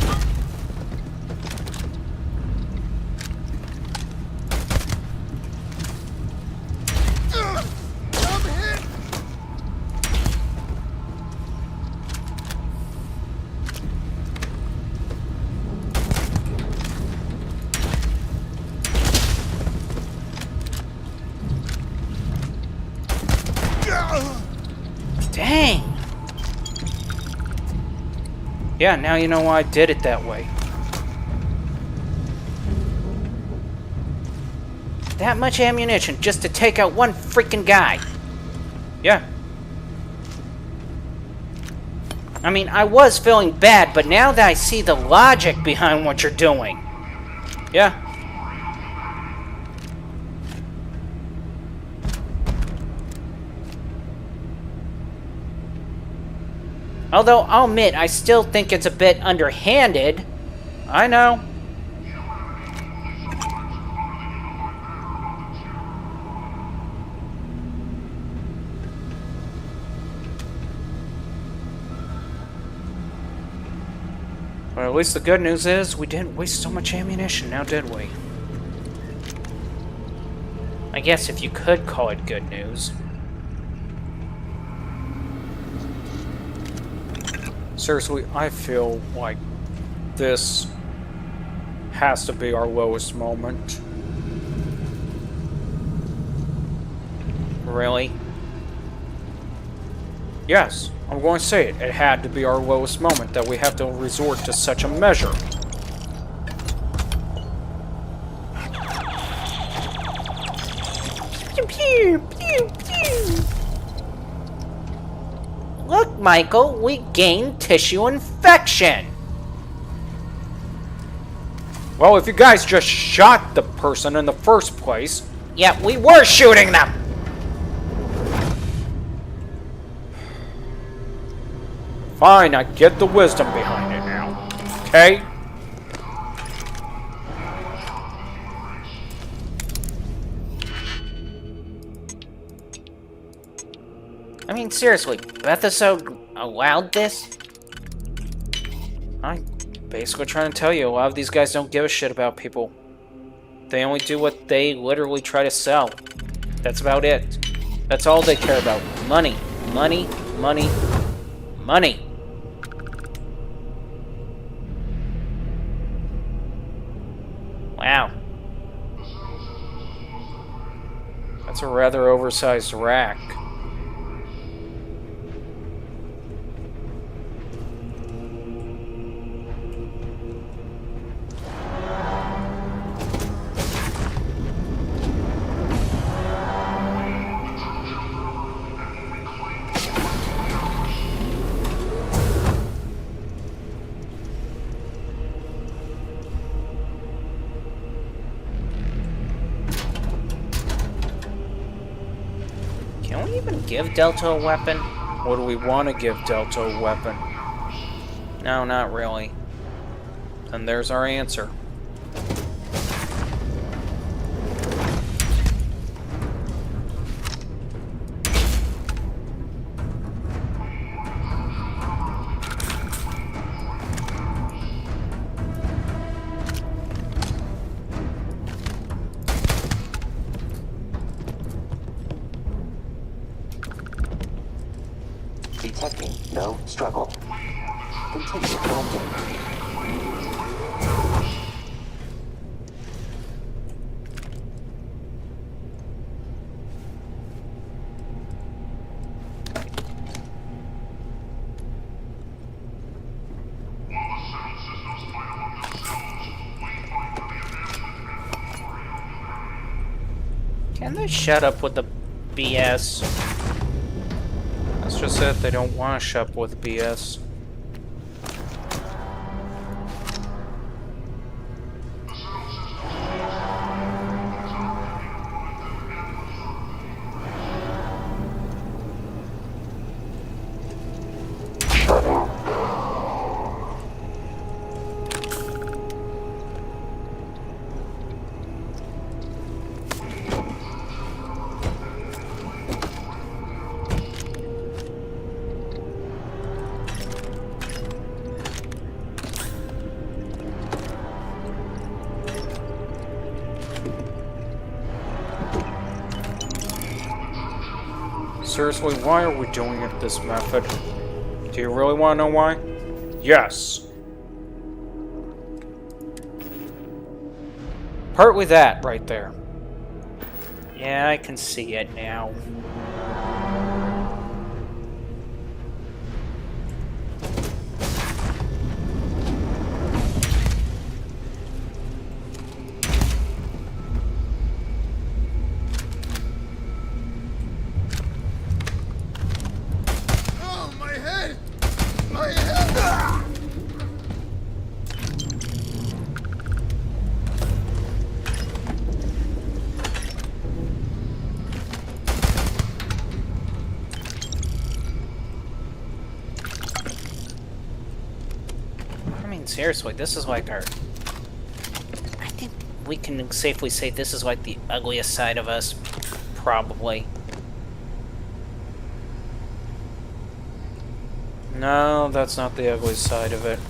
I'm hit! Dang. Yeah, now you know why I did it that way. That much ammunition just to take out one freaking guy. Yeah. I mean, I was feeling bad, but now that I see the logic behind what you're doing. Yeah. Although, I'll admit, I still think it's a bit underhanded. I know. Well, at least the good news is we didn't waste so much ammunition, now did we? I guess if you could call it good news. Seriously, I feel like this has to be our lowest moment. Really? Yes, I'm going to say it. It had to be our lowest moment that we have to resort to such a measure. Pew, pew, pew, pew. Look, Michael, we gained tissue infection. Well, if you guys just shot the person in the first place... Yeah, we were shooting them! Fine, I get the wisdom behind it now. Okay? I mean, seriously, Bethesda allowed this? I'm basically trying to tell you, a lot of these guys don't give a shit about people. They only do what they literally try to sell. That's about it. That's all they care about. Money. Money. Money. Money. Wow. That's a rather oversized rack. Can we even give Delta a weapon? Or do we want to give Delta a weapon? No, not really. Then there's our answer. Detecting no struggle. Continue prompting. Can they shut up with the BS? That's just it, they don't want to shop with BS. Seriously, why are we doing it this method? Do you really want to know why? Yes. Partly that, right there. Yeah, I can see it now. Seriously, this is like our... I think we can safely say this is like the ugliest side of us. Probably. No, that's not the ugly side of it.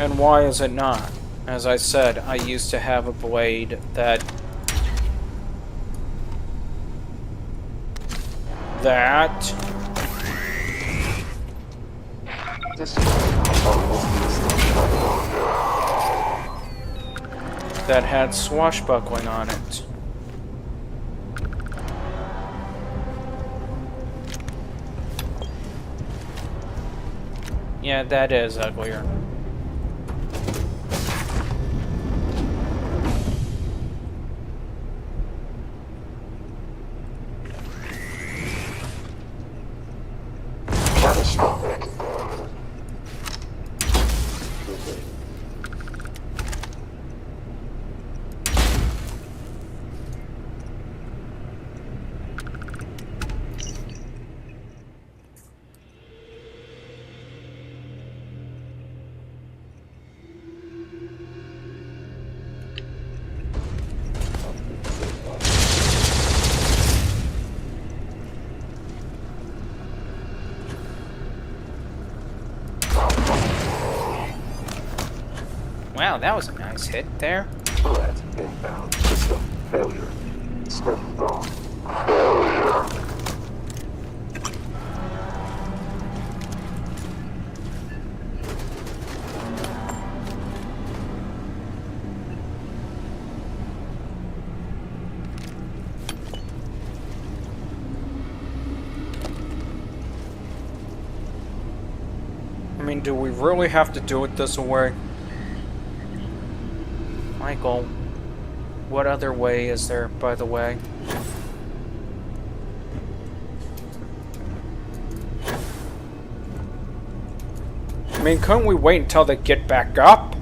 And why is it not? As I said, I used to have a blade that... that had swashbuckling on it. Yeah, that is uglier. Wow, that was a nice hit there. Threat inbound. System failure. System failure. I mean, do we really have to do it this way? Michael, what other way is there, by the way? I mean, couldn't we wait until they get back up?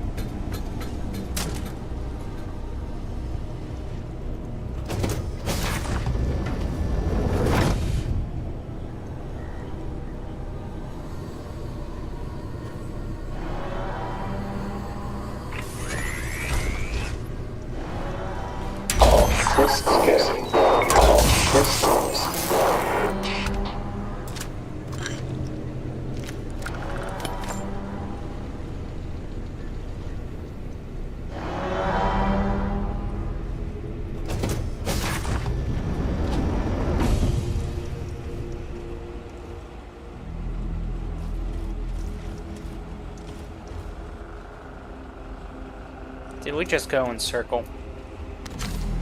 Did we just go in circle?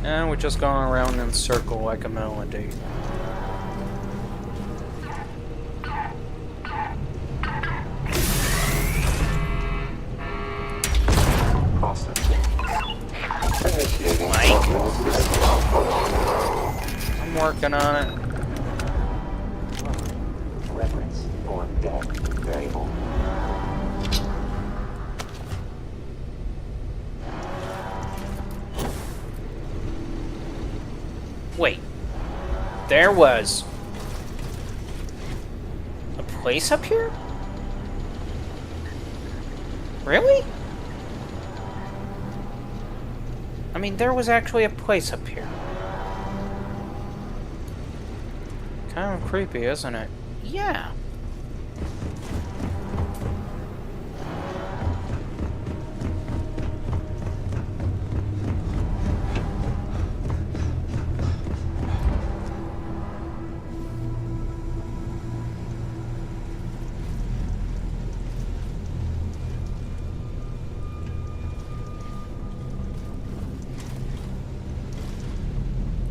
No, we're just going around in circle like a melody. Mike? I'm working on it. Reference for dead variable. Wait. There was a place up here? Really? I mean, there was actually a place up here. Kind of creepy, isn't it? Yeah.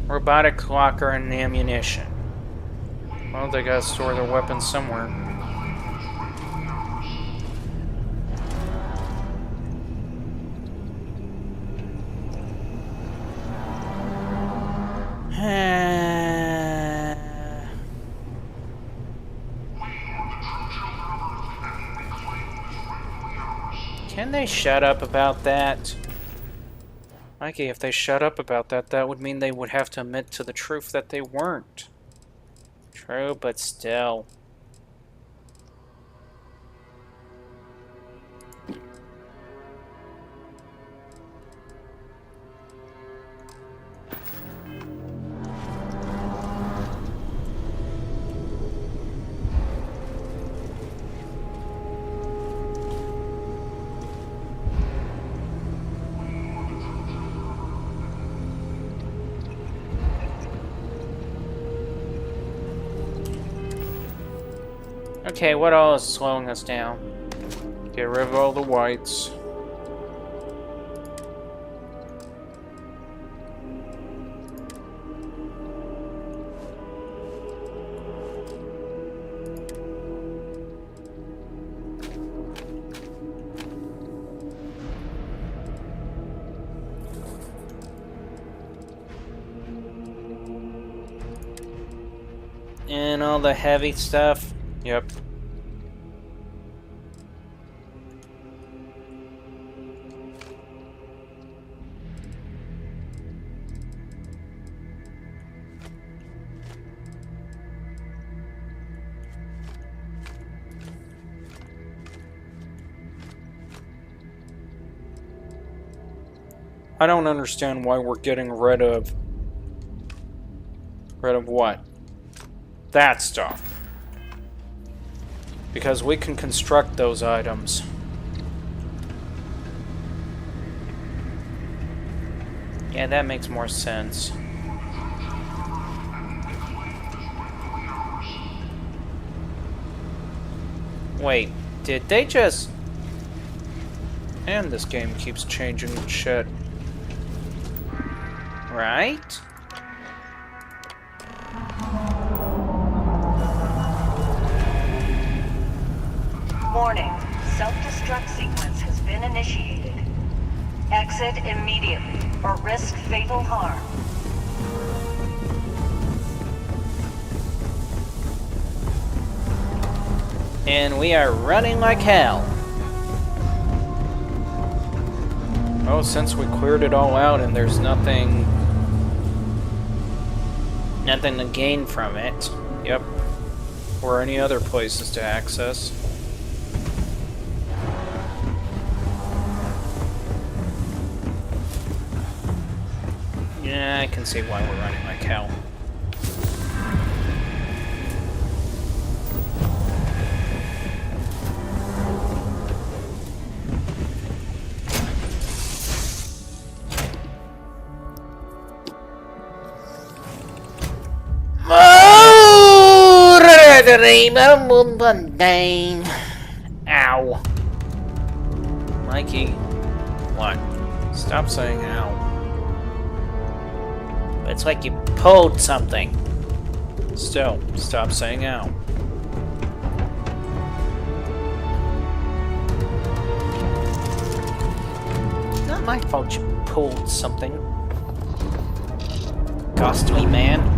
Robotic locker and ammunition. Well, they gotta store their weapons somewhere. Can they shut up about that? Mikey, if they shut up about that, that would mean they would have to admit to the truth that they weren't. True, but still. Okay, what all is slowing us down? Get rid of all the whites. And all the heavy stuff. Yep. I don't understand why we're getting rid of... Rid of what? That stuff. Because we can construct those items. Yeah, that makes more sense. Wait, did they just... And this game keeps changing shit. Right? Warning. Self-destruct sequence has been initiated. Exit immediately or risk fatal harm. And we are running like hell. Oh, since we cleared it all out and there's nothing to gain from it. Yep. Or any other places to access. Yeah, I can see why we're running like hell. Ow. Mikey. What? Stop saying ow. It's like you pulled something. Still, stop saying ow. Not my fault you pulled something. Ghostly man.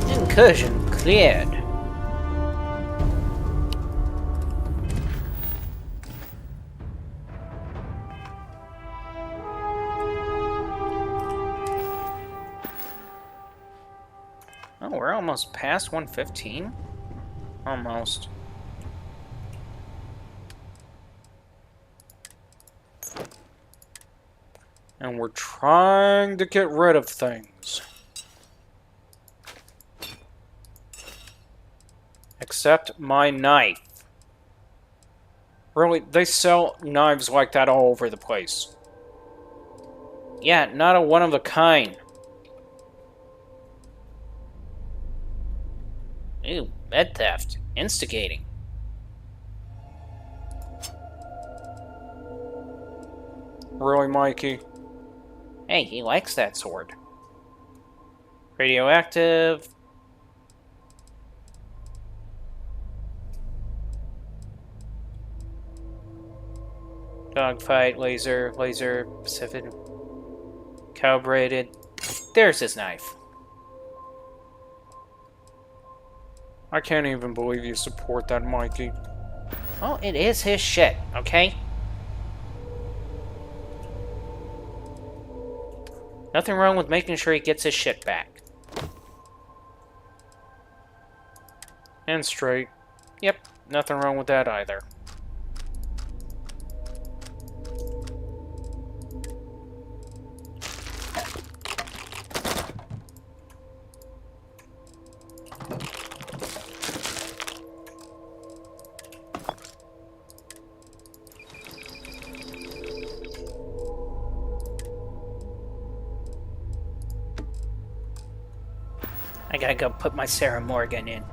Incursion cleared. Oh, we're almost past 115? Almost. And we're trying to get rid of things. Except my knife. Really, they sell knives like that all over the place. Yeah, not a one of a kind. Ew, bed theft. Instigating. Really, Mikey? Hey, he likes that sword. Radioactive. Dogfight, laser, Pacific, calibrated. There's his knife. I can't even believe you support that, Mikey. Well, it is his shit, okay? Nothing wrong with making sure he gets his shit back. And straight. Yep, nothing wrong with that either. I gotta go put my Sarah Morgan in.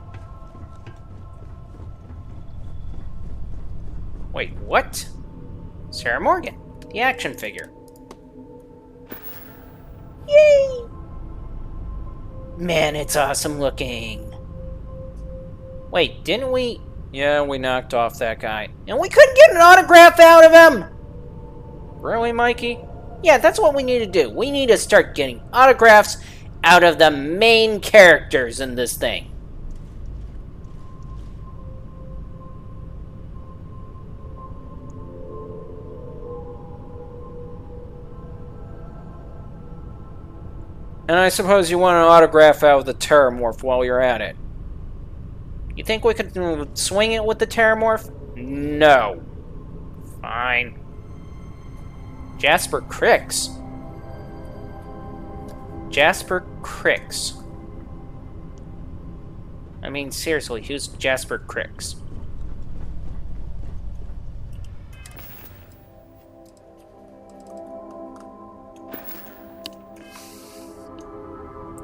Wait, what? Sarah Morgan, the action figure. Yay! Man, it's awesome looking. Wait, didn't we? Yeah, we knocked off that guy. And we couldn't get an autograph out of him! Really, Mikey? Yeah, that's what we need to do. We need to start getting autographs out of the main characters in this thing. And I suppose you want an autograph out of the Terramorph while you're at it. You think we could swing it with the Terramorph? No. Fine. Jasper Cricks. Jasper Cricks. I mean, seriously, who's Jasper Cricks?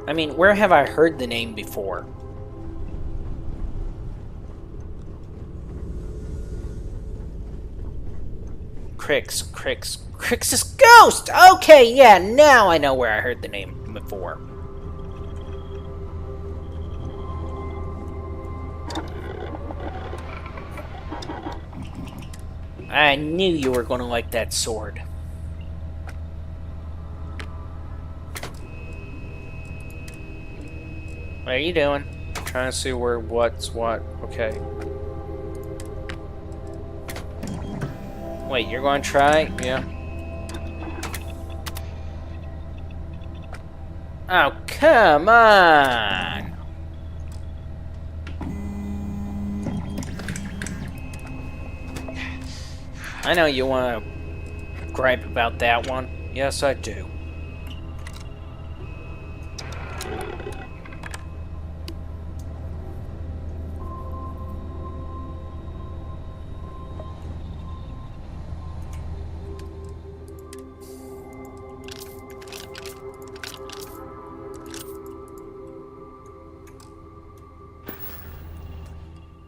I mean, where have I heard the name before? Crix's ghost! Okay, yeah, now I know where I heard the name before. I knew you were going to like that sword. What are you doing? Trying to see what's what. Okay. Wait, you're going to try? Yeah. Oh, come on! I know you want to gripe about that one. Yes, I do.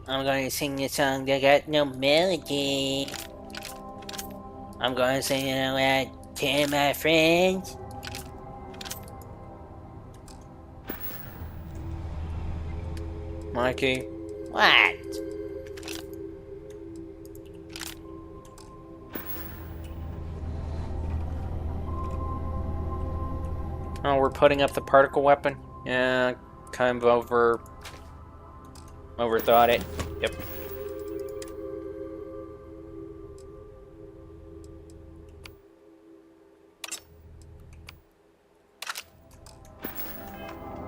I'm going to sing a song that got no melody. I'm going to sing it out to my friends. Mikey. What? Oh, we're putting up the particle weapon? Yeah, kind of overthought it. Yep.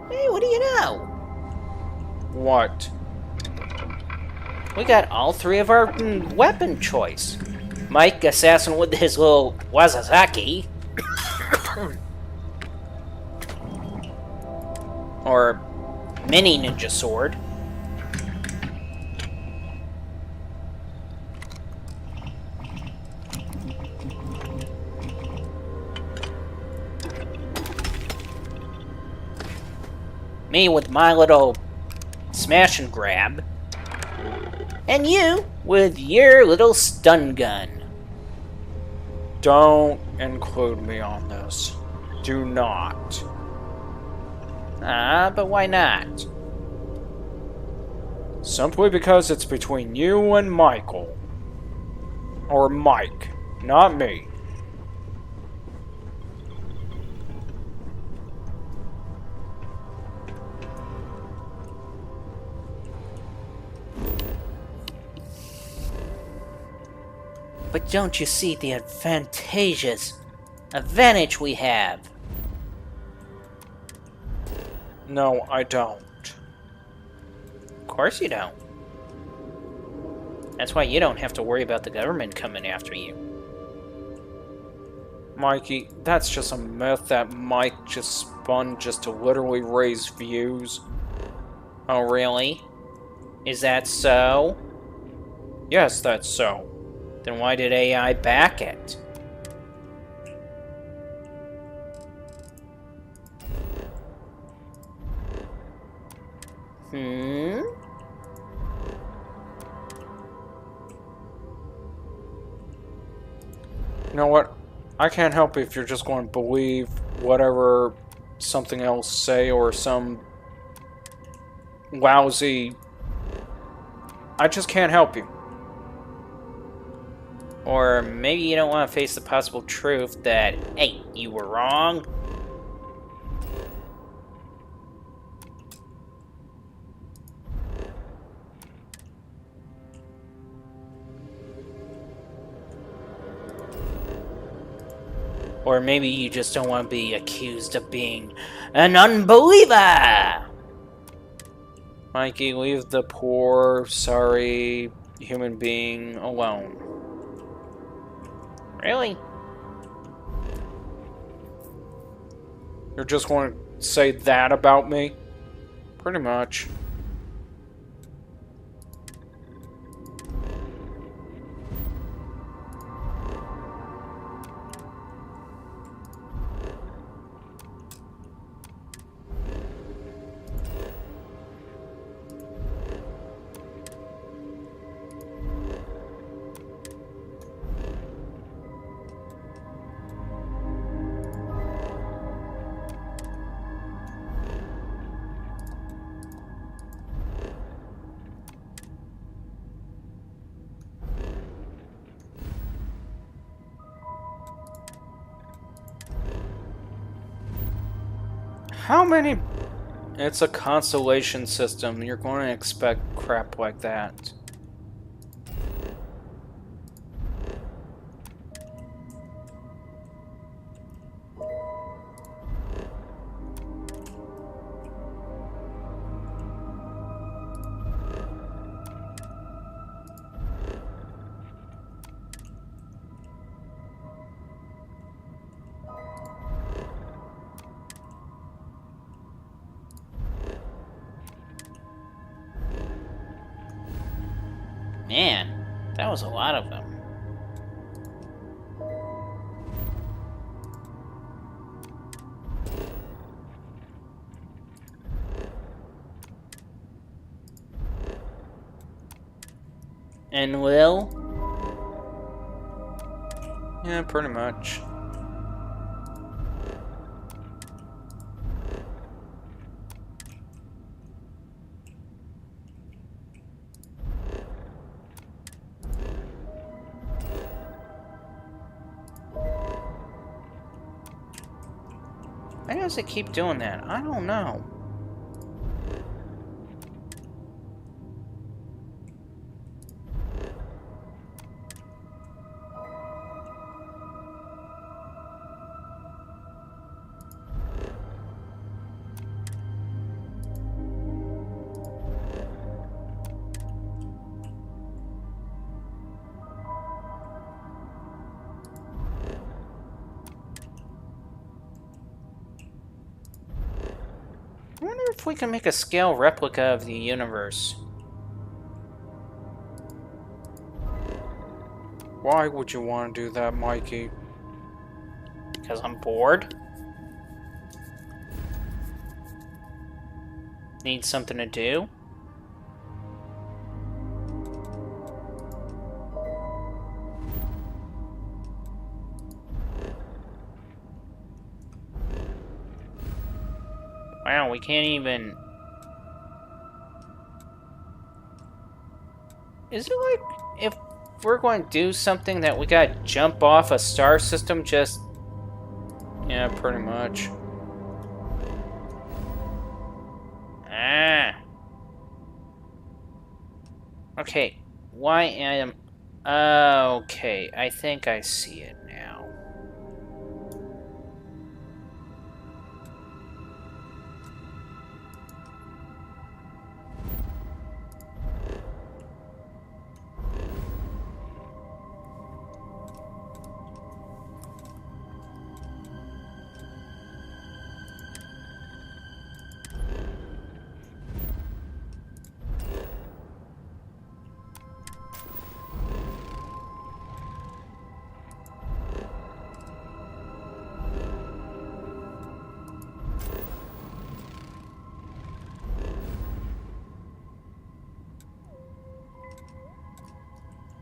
Hey, what do you know? What? We got all three of our weapon choice. Mike, assassin with his little Wazazaki. Or mini ninja sword. Me with my little smash and grab. And you with your little stun gun. Don't include me on this. Do not. But why not? Simply because it's between you and Michael. Or Mike, not me. But don't you see the advantage we have? No, I don't. Of course you don't. That's why you don't have to worry about the government coming after you. Mikey, that's just a myth that Mike just spun just to literally raise views. Oh, really? Is that so? Yes, that's so. Then why did AI back it? You know what? I can't help if you're just going to believe whatever something else say or some lousy... I just can't help you. Or maybe you don't want to face the possible truth that, hey, you were wrong. Or maybe you just don't want to be accused of being an unbeliever. Mikey, leave the poor, sorry human being alone. Really? You're just going to say that about me? Pretty much. How many... It's a constellation system. You're going to expect crap like that. Man, that was a lot of them. And Will? Yeah, pretty much. Why does it keep doing that? I don't know. I wonder if we can make a scale replica of the universe. Why would you want to do that, Mikey? Because I'm bored. Need something to do. Wow, we can't even... Is it like if we're going to do something that we gotta jump off a star system just... Yeah, pretty much. Ah. Okay, why am... Okay, I think I see it now.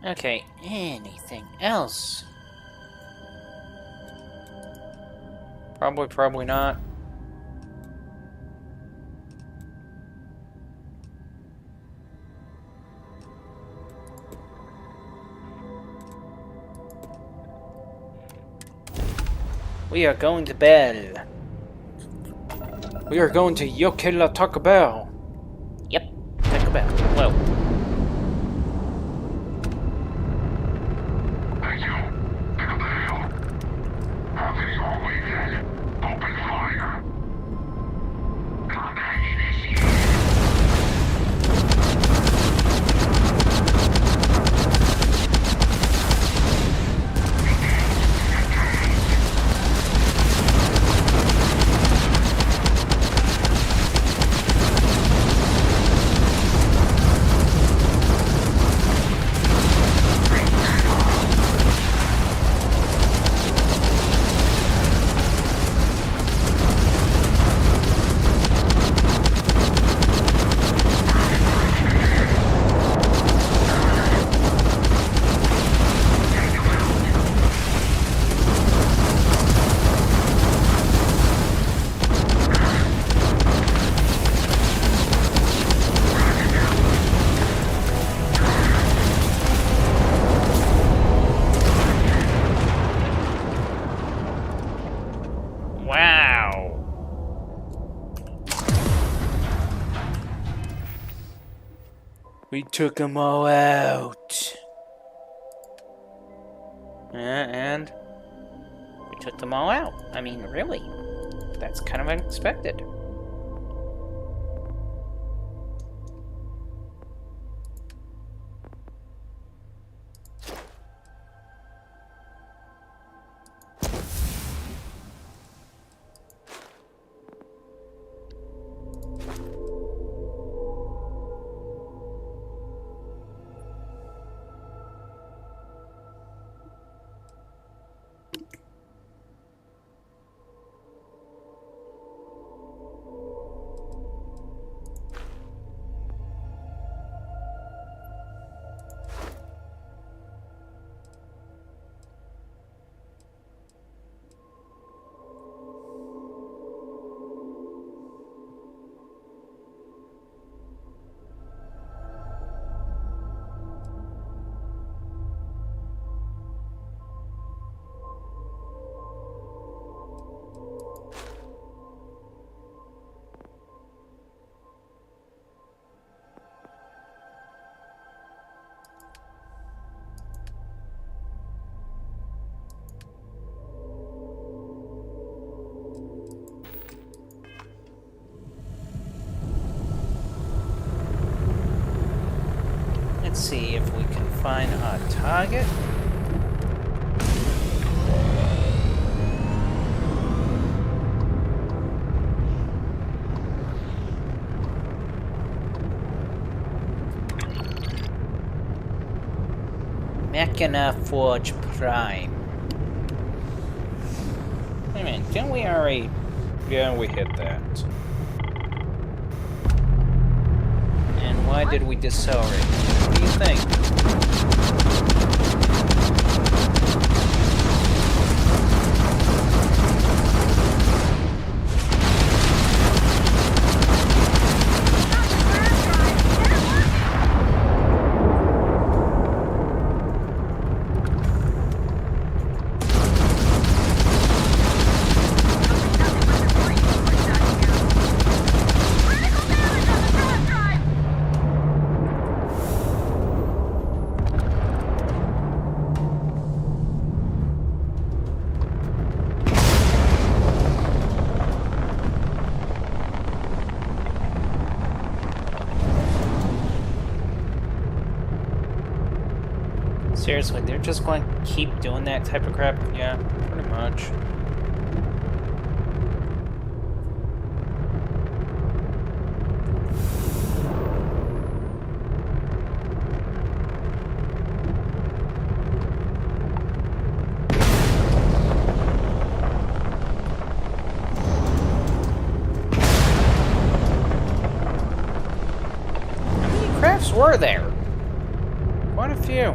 Okay, anything else? Probably not. We are going to bed. We are going to Yokela Taco Bell. Yep, Taco Bell. Whoa. Thank you. Pick up the hill. Have any hallway dead. Open fire. Combat initiated. We took them all out. And we took them all out. I mean, really. That's kind of unexpected. Let's see if we can find a target. Machina Forge Prime. Wait a minute, didn't we already... Yeah, we hit that. And why did we decelerate? What do you think? Seriously, they're just going to keep doing that type of crap? Yeah, pretty much. How many crafts were there? Quite a few.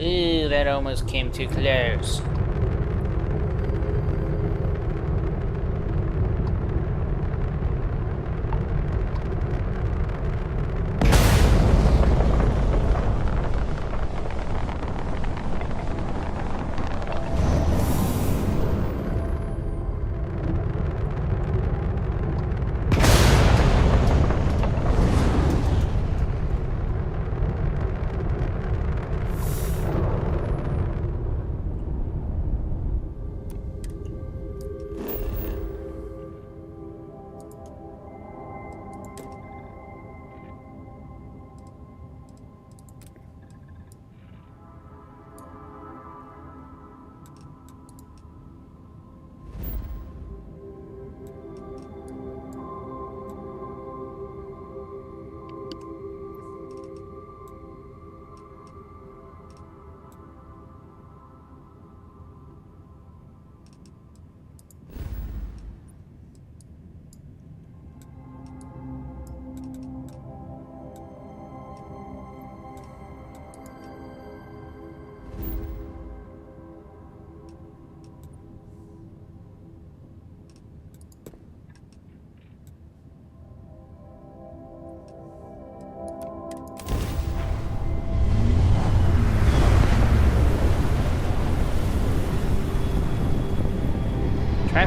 Ooh, that almost came too close.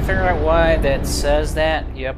to figure out why that says that. Yep.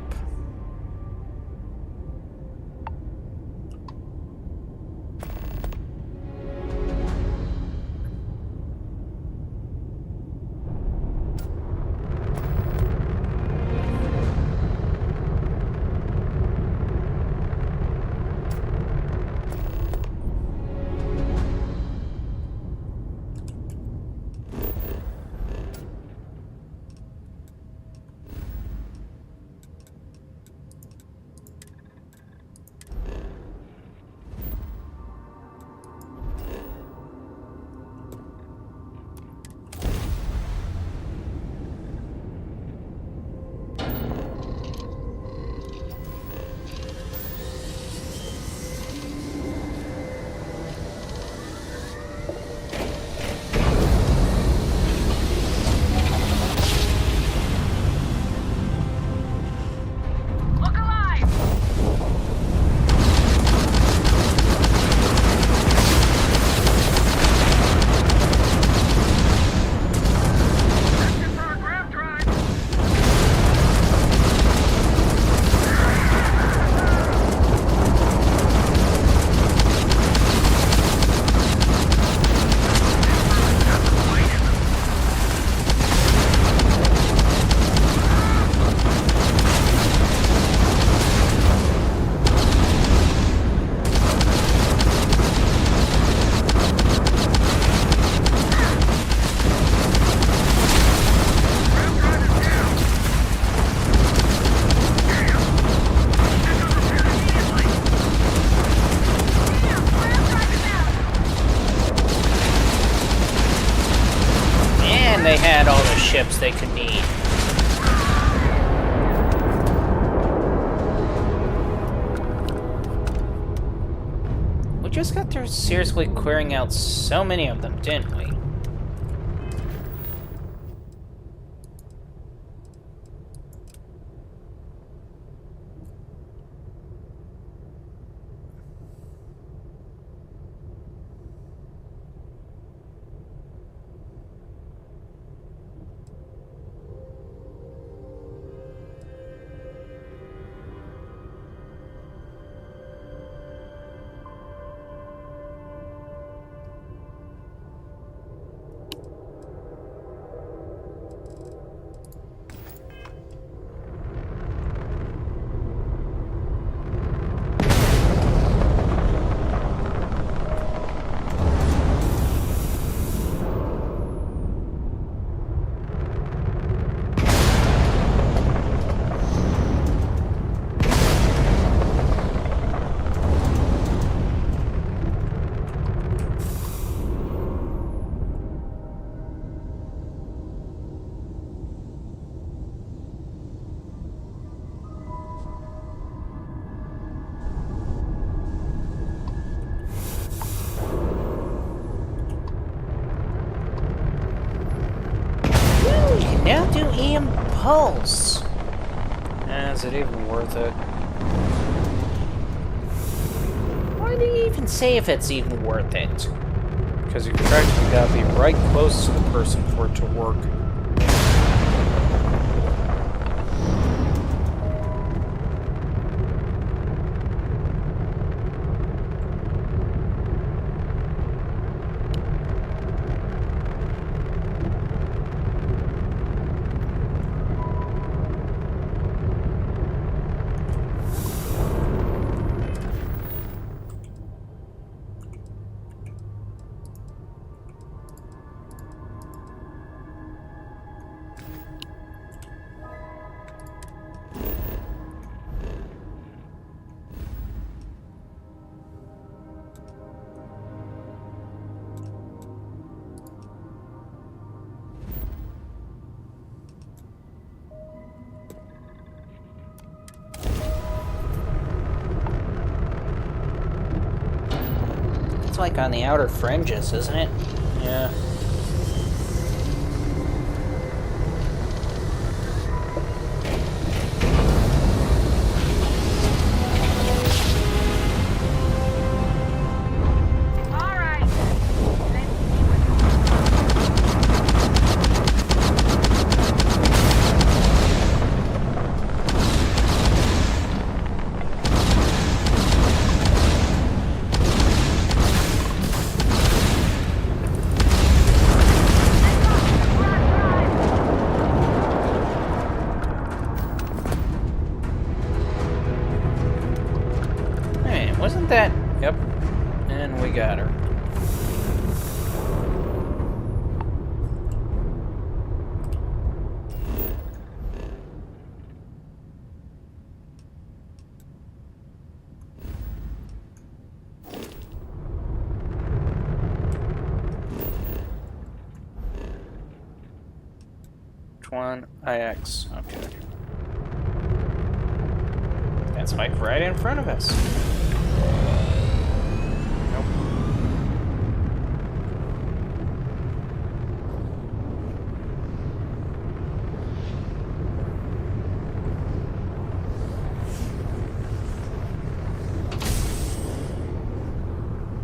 They had all the ships they could need. We just got through seriously clearing out so many of them, didn't we? Now do EM Pulse. Is it even worth it? Why do you even say if it's even worth it? Because you practically gotta be right close to the person for it to work. It's like on the outer fringes, isn't it? Yeah. Wasn't that... Yep. And we got her. One IX. Okay. That's like right in front of us. Nope.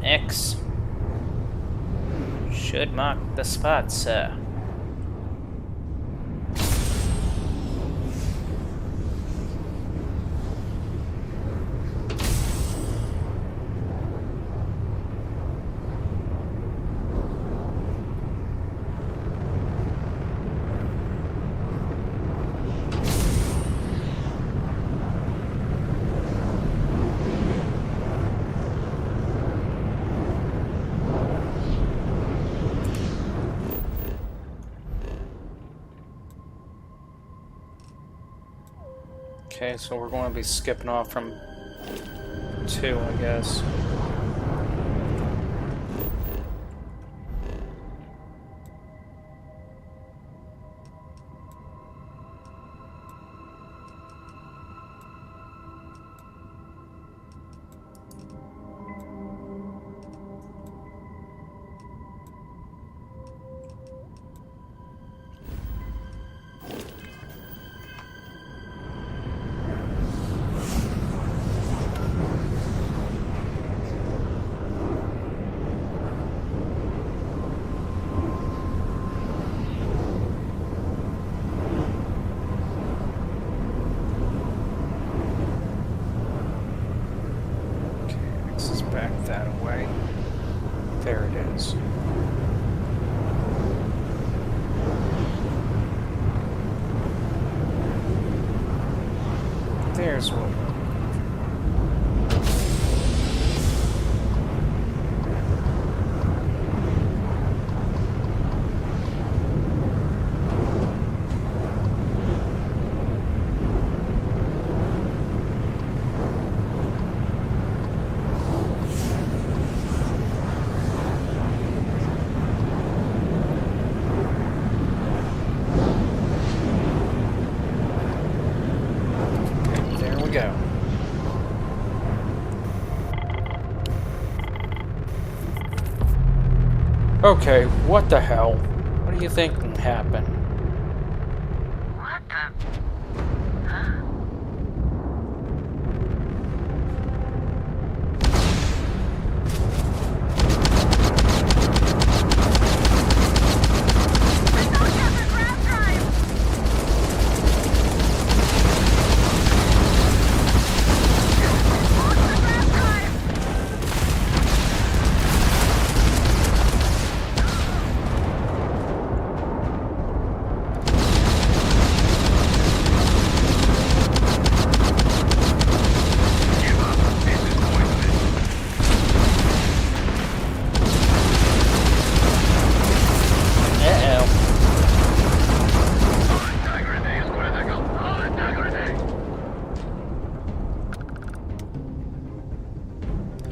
X should mark the spot, sir. Okay, so we're going to be skipping off from 2, I guess. Back that away. There it is. There's one. Go. Okay, what the hell? What do you think can happen? What the? Huh?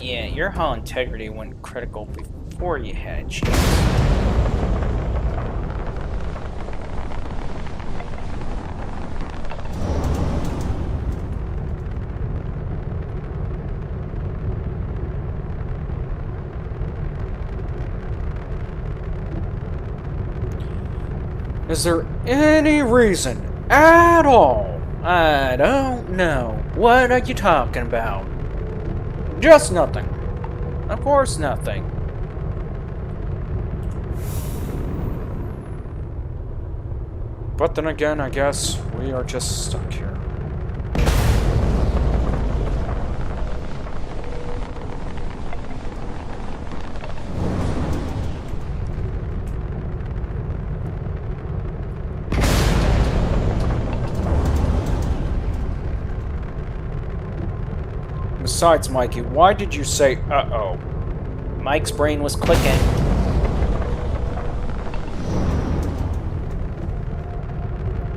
Yeah, your hull integrity went critical before you had a chance. Is there any reason at all? I don't know. What are you talking about? Just nothing. Of course, nothing. But then again, I guess we are just stuck here. Besides, Mikey, why did you say uh-oh? Mike's brain was clicking.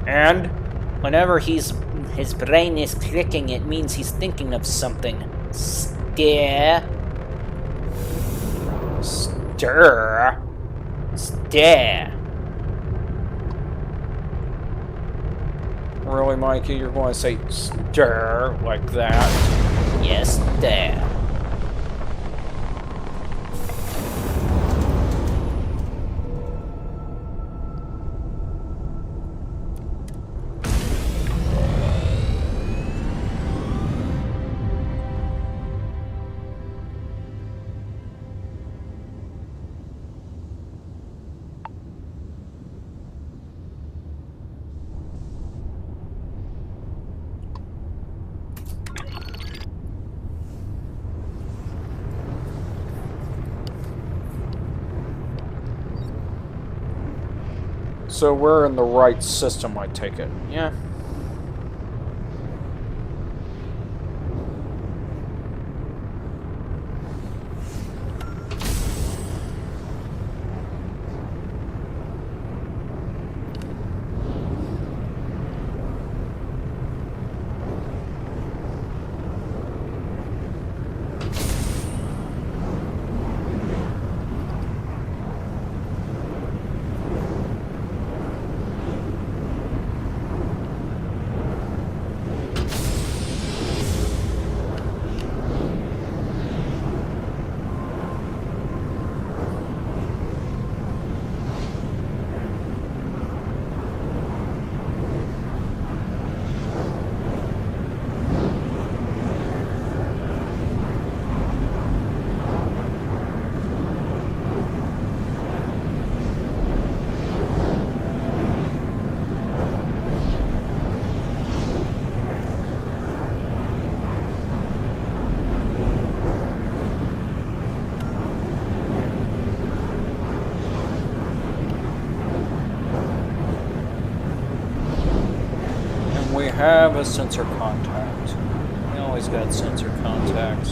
And? Whenever his brain is clicking, it means he's thinking of something. Stare. Stir. Stare. Really, Mikey? You're going to say stir like that? Yes, stare. So we're in the right system, I take it. Yeah. We have a sensor contact. We always got sensor contacts.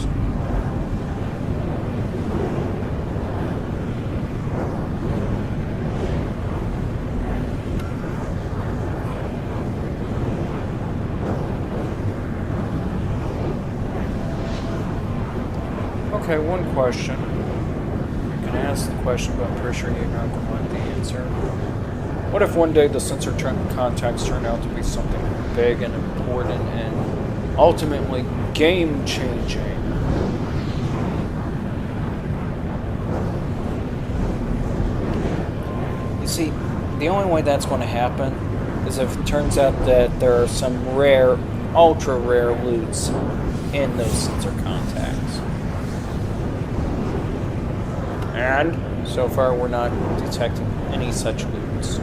Okay, one question. You can ask the question, but I'm pretty sure you're not going to like the answer. What if one day the sensor contacts turn out to be something big and important and ultimately game-changing? You see, the only way that's going to happen is if it turns out that there are some rare, ultra-rare loots in those sensor contacts. And so far we're not detecting any such loots.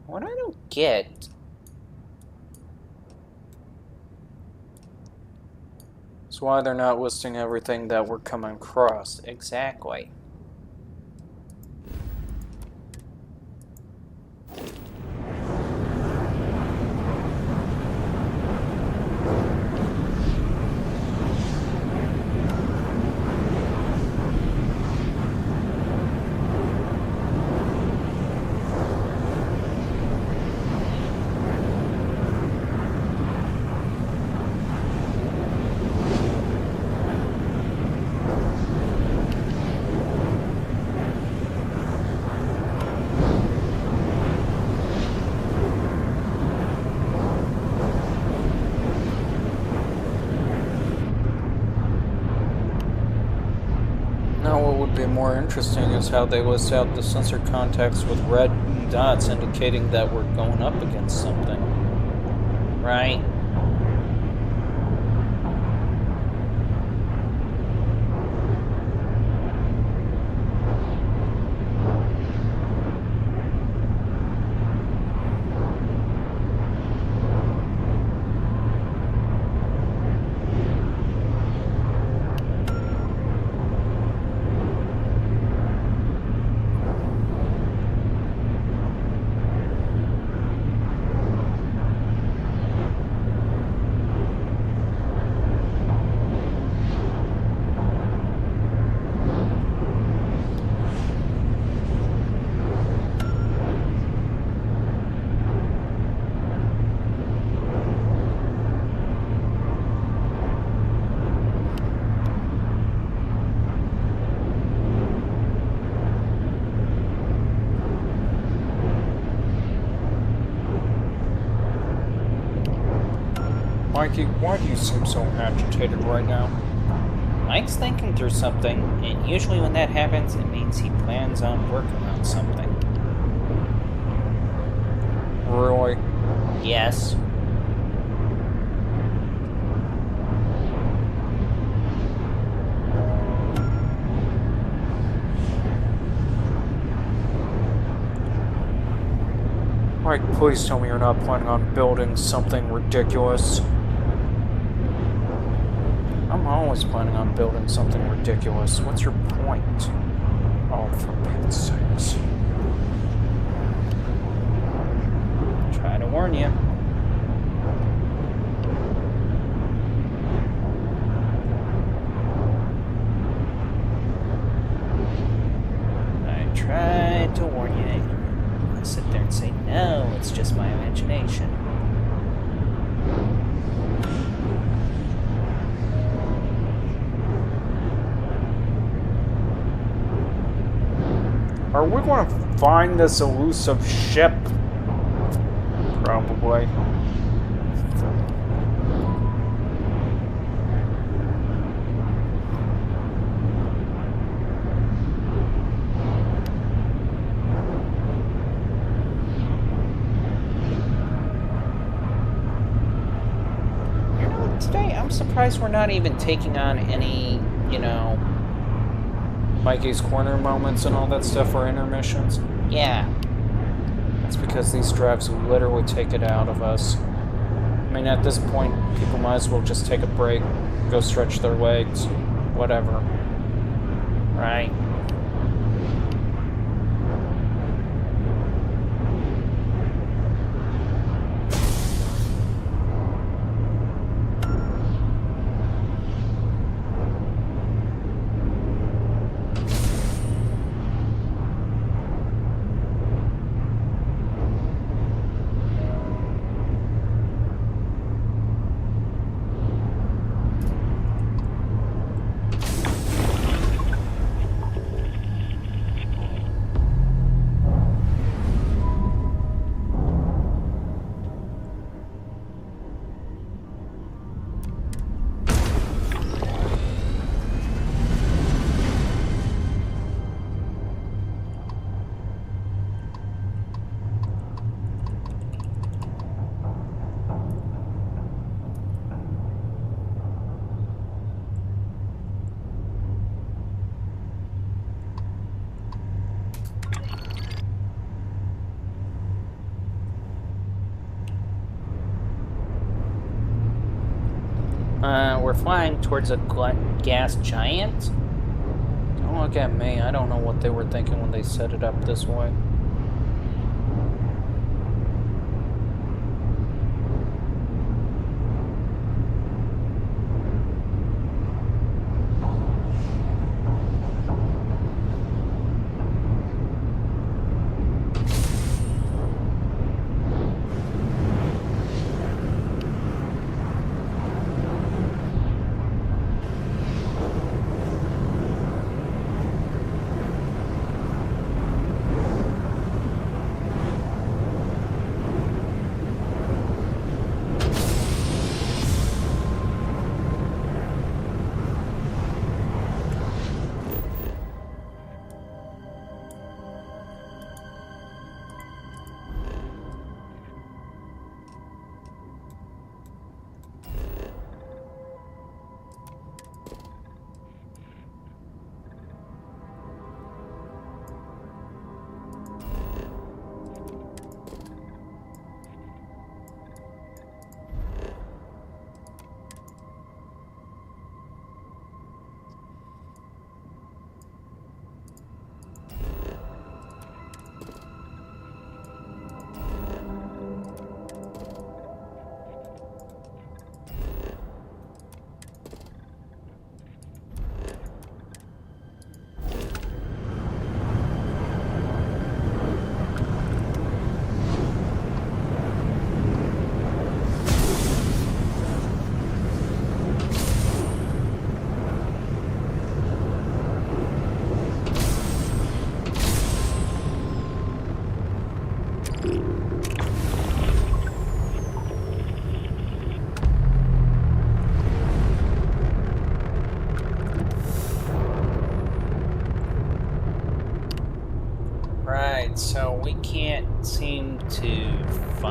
What I don't get That's why they're not listing everything that we're coming across. exactly. Now what would be more interesting is how they list out the sensor contacts with red dots indicating that we're going up against something. Right? Mikey, why do you seem so agitated right now? Mike's thinking through something, and usually when that happens, it means he plans on working on something. Really? Yes. Mike, please tell me you're not planning on building something ridiculous. I'm always planning on building something ridiculous. What's your point? Oh, for Pete's sakes. Try to warn you. I tried to warn you. You sit there and say, no, it's just my imagination. Are we going to find this elusive ship? Probably. Today, I'm surprised we're not even taking on any, Mikey's corner moments and all that stuff are intermissions. yeah. That's because these drives literally take it out of us. I mean, at this point, people might as well just take a break, go stretch their legs, whatever. Right. We're flying towards a gas giant? Don't look at me. I don't know what they were thinking when they set it up this way.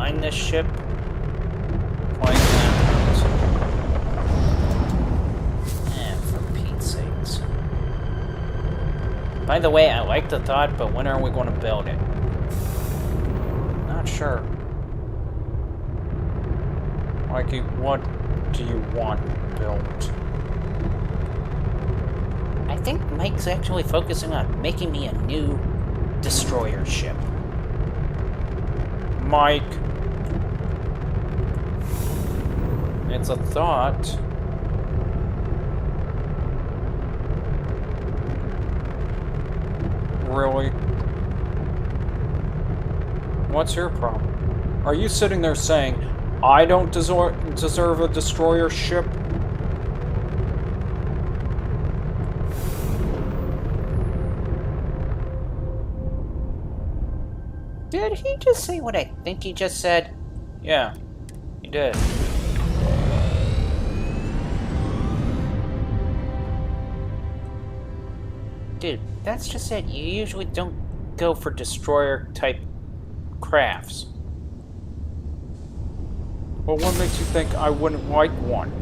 behind this ship. Playing that out. For Pete's sakes. By the way, I like the thought, but when are we going to build it? Not sure. Mikey, what do you want built? I think Mike's actually focusing on making me a new destroyer ship. Mike. It's a thought. Really? What's your problem? Are you sitting there saying, I don't deserve a destroyer ship? Did he just say what I think he just said? Yeah, he did. Dude, that's just it. You usually don't go for destroyer-type crafts. Well, what makes you think I wouldn't like one?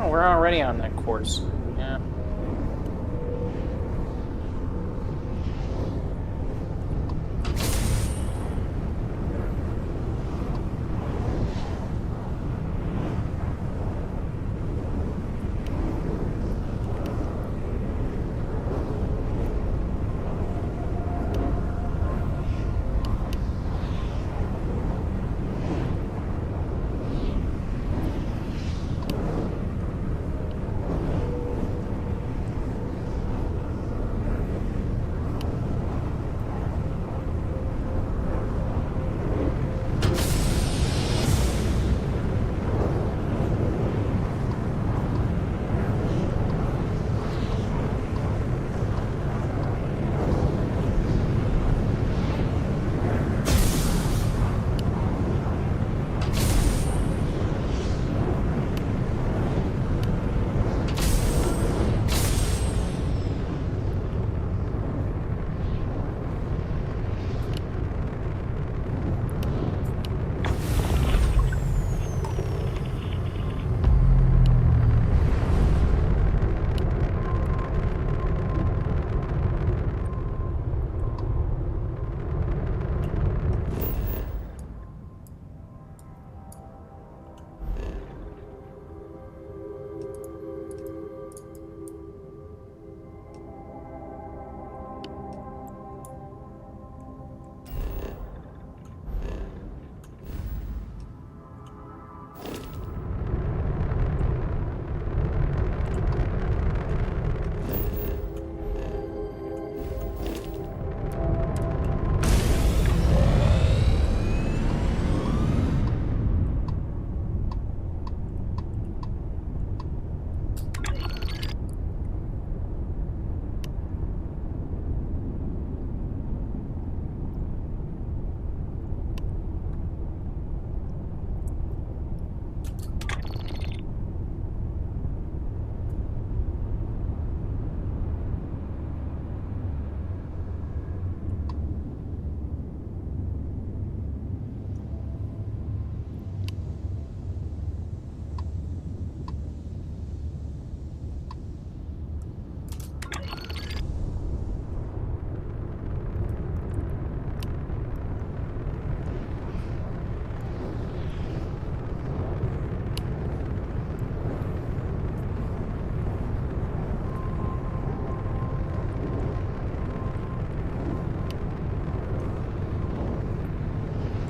Oh, we're already on that course. Yeah.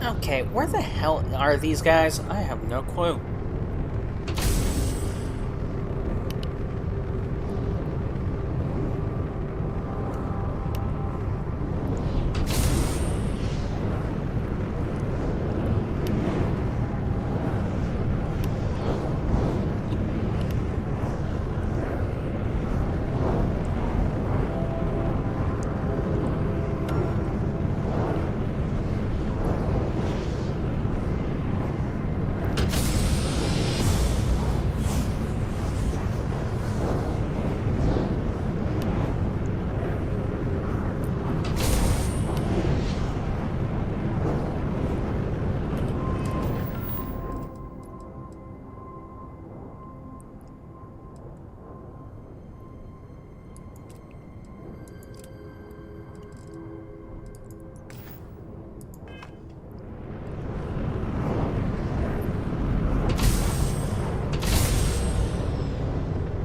Okay, where the hell are these guys? I have no clue.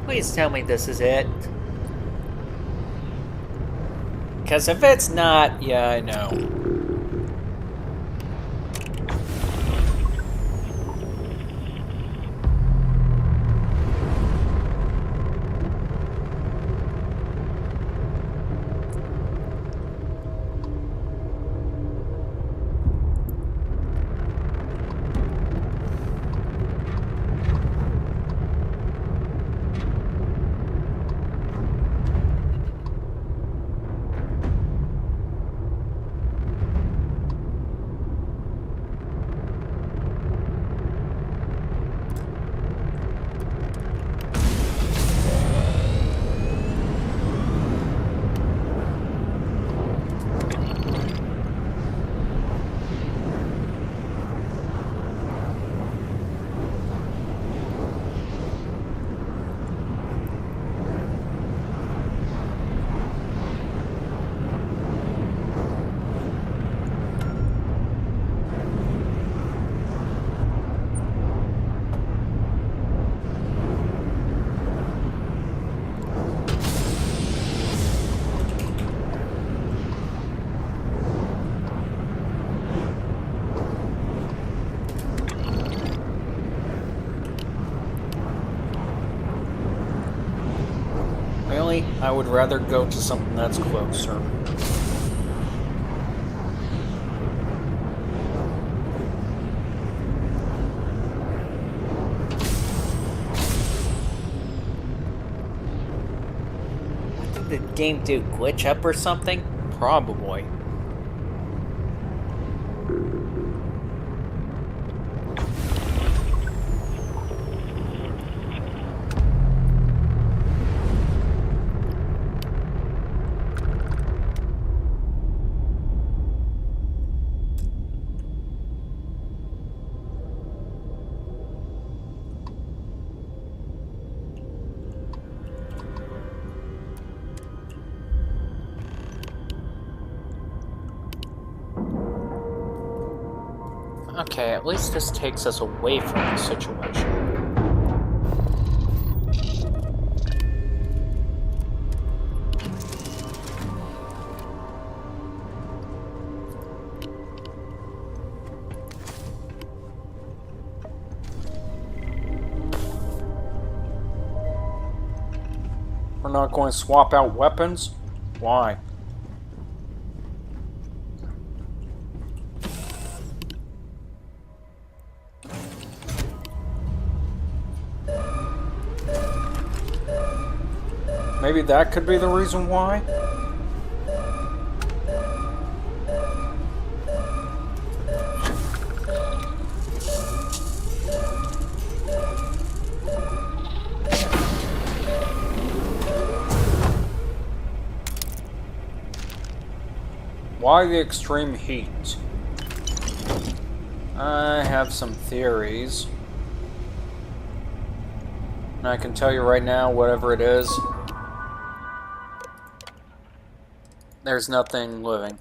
Please tell me this is it. Because if it's not, yeah, I know. Really, I would rather go to something that's closer. Did the game do glitch up or something? Probably. Okay, at least this takes us away from the situation. We're not going to swap out weapons? Why? Maybe that could be the reason why? Why the extreme heat? I have some theories. And I can tell you right now, whatever it is, there's nothing living.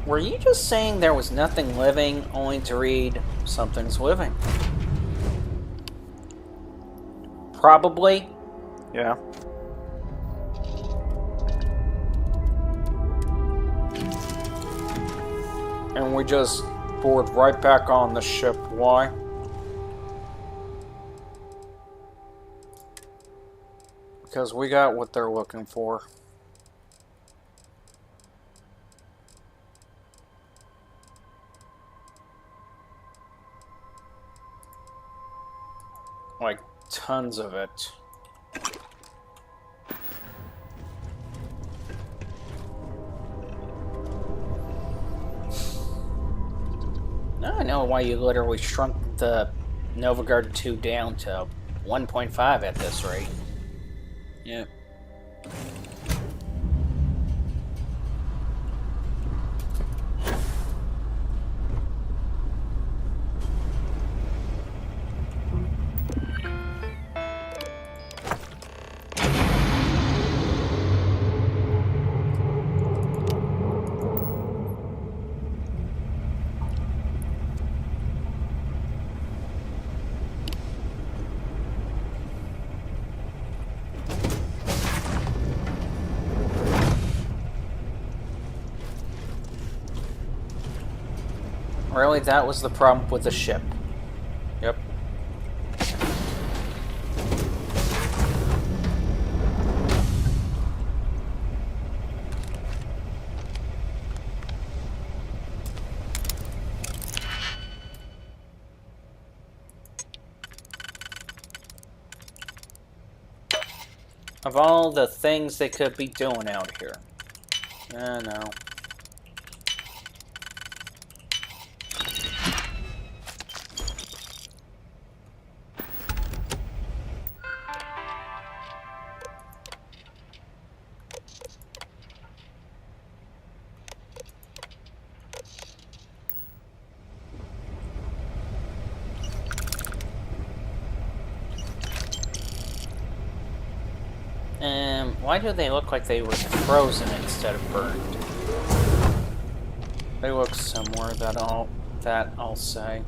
Were you just saying there was nothing living, only to read something's living? Probably. Yeah. And we just board right back on the ship. Why? Because we got what they're looking for. Like, tons of it. Now I know why you literally shrunk the Nova Guard 2 down to 1.5 at this rate. Yep. Really, that was the problem with the ship. Yep. Of all the things they could be doing out here. No. Why do they look like they were frozen instead of burned? They look similar, that I'll say.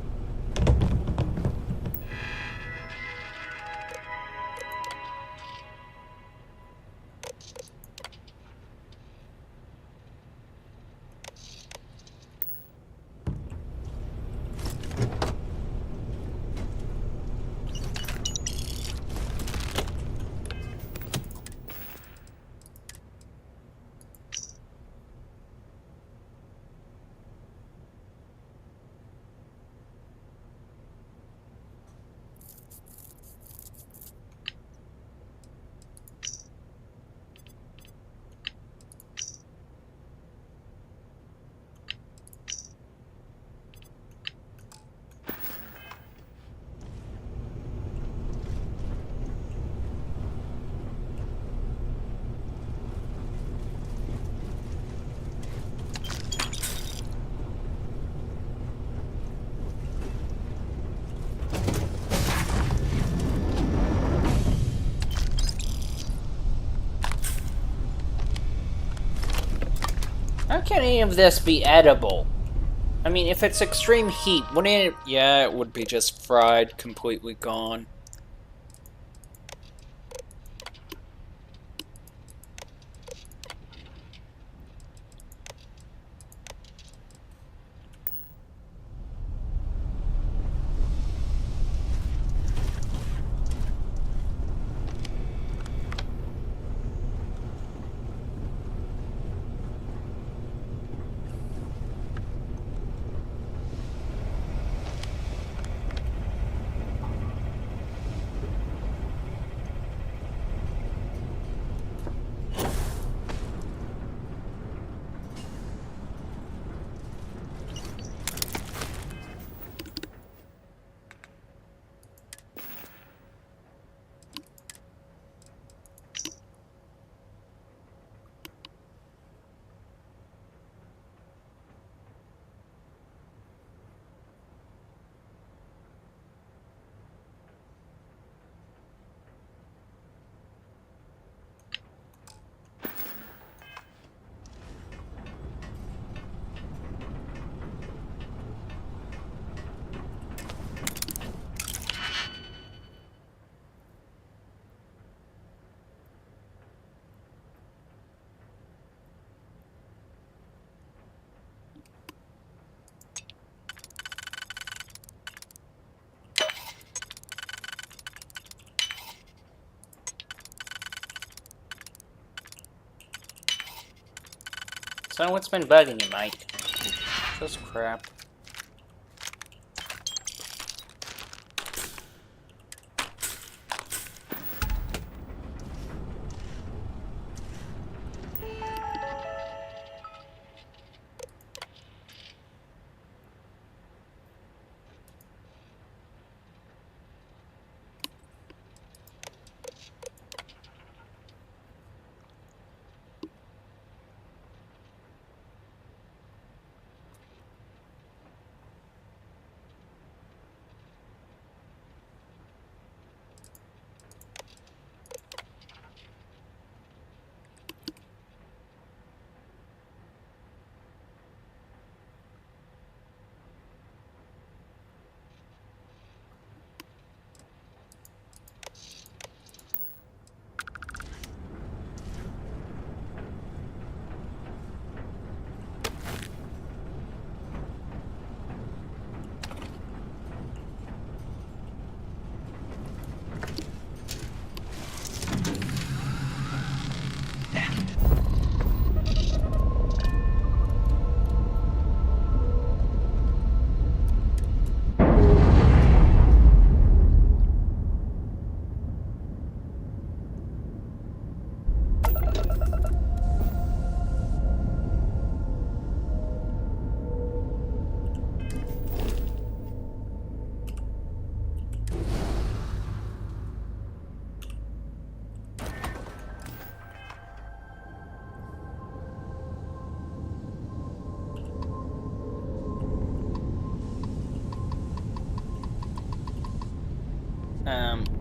How can any of this be edible? I mean, if it's extreme heat, wouldn't it... Yeah, it would be just fried, completely gone. So what's been bugging you, Mike? Just crap.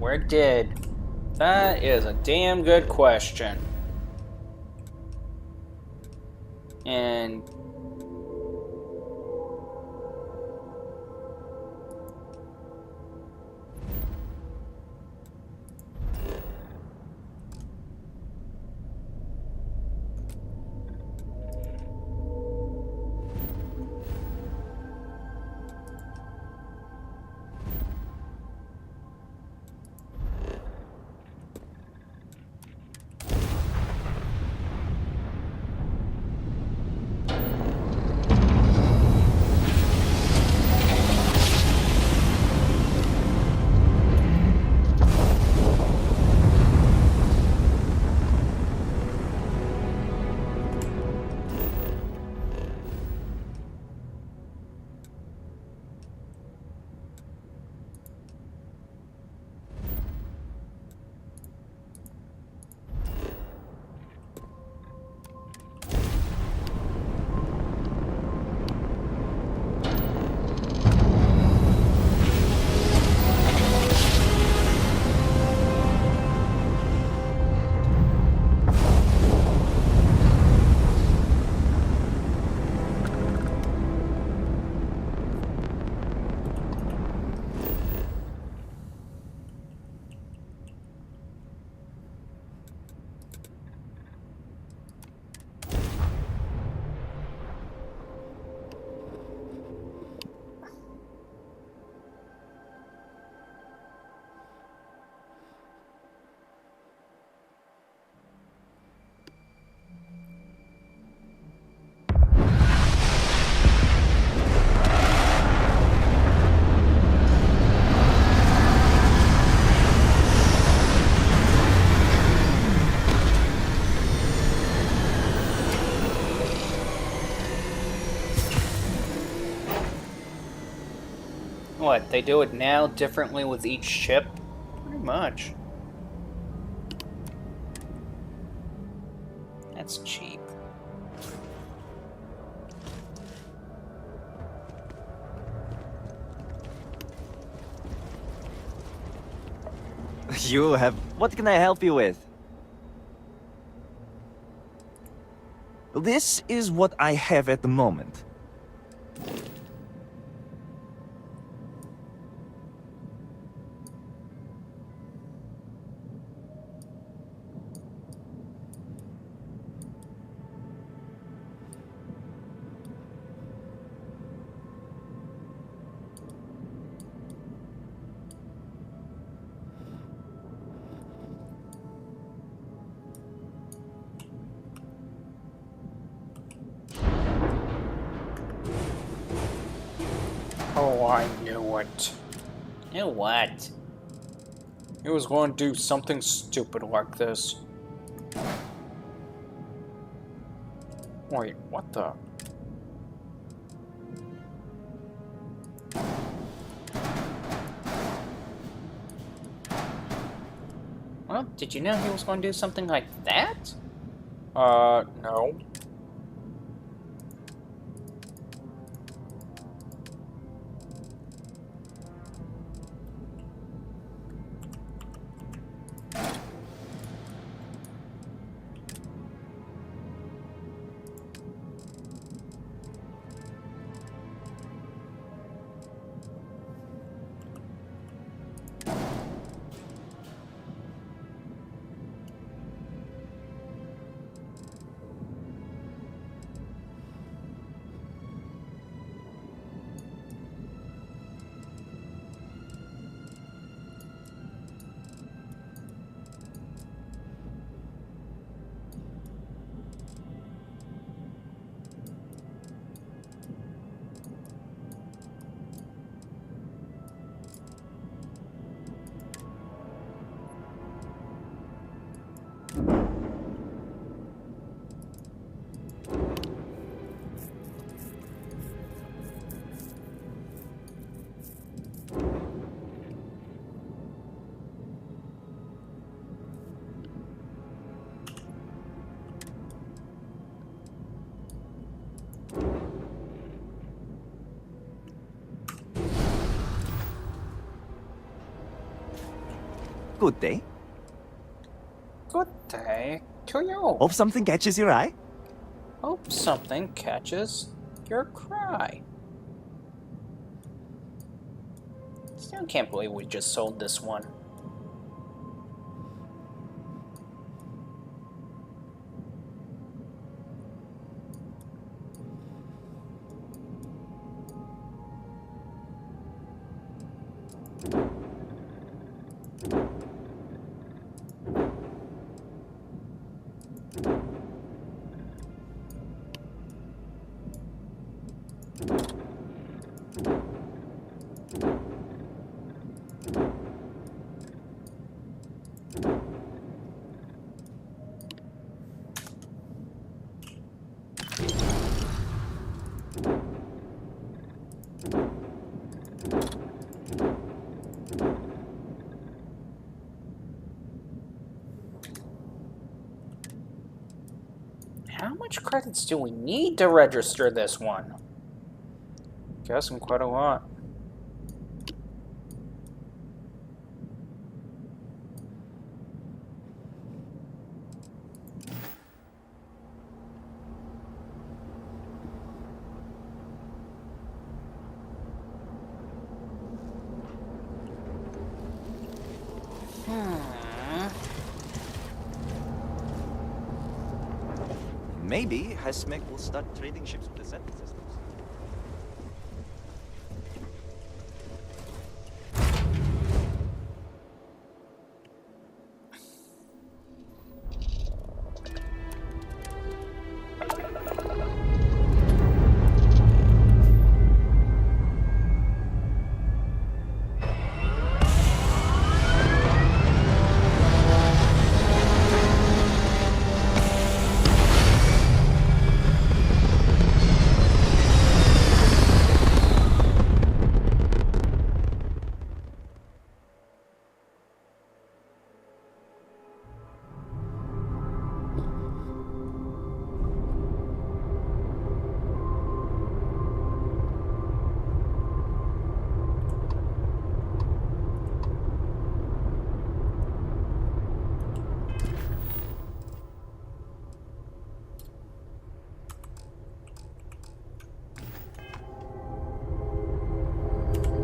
Where did... That is a damn good question. And... What, they do it now differently with each ship? Pretty much. That's cheap. You have... What can I help you with? This is what I have at the moment. I knew it. Knew what? He was going to do something stupid like this. Wait, what the? Well, did you know he was going to do something like that? No. Good day. Good day to you. Hope something catches your eye. Hope something catches your cry. Still can't believe we just sold this one. How much credits do we need to register this one? Guessing quite a lot. Maybe Hesmek will start trading ships with the settled systems.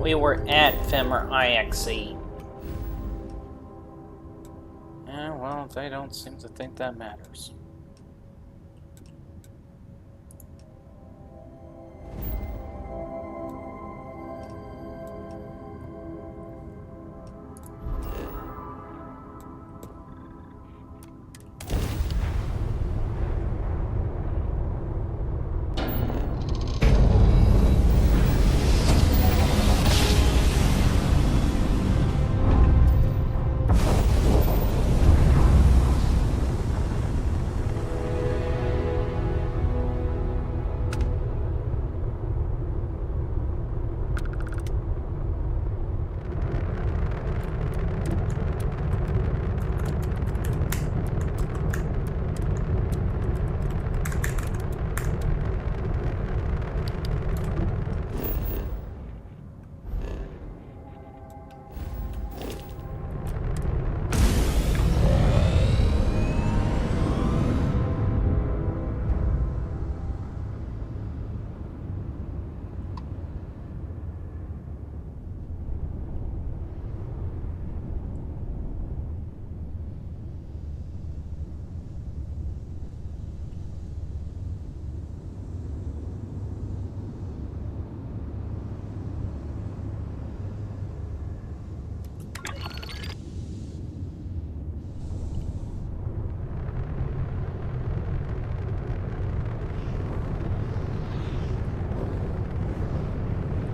We were at Femmer IXE. Yeah, well, they don't seem to think that matters.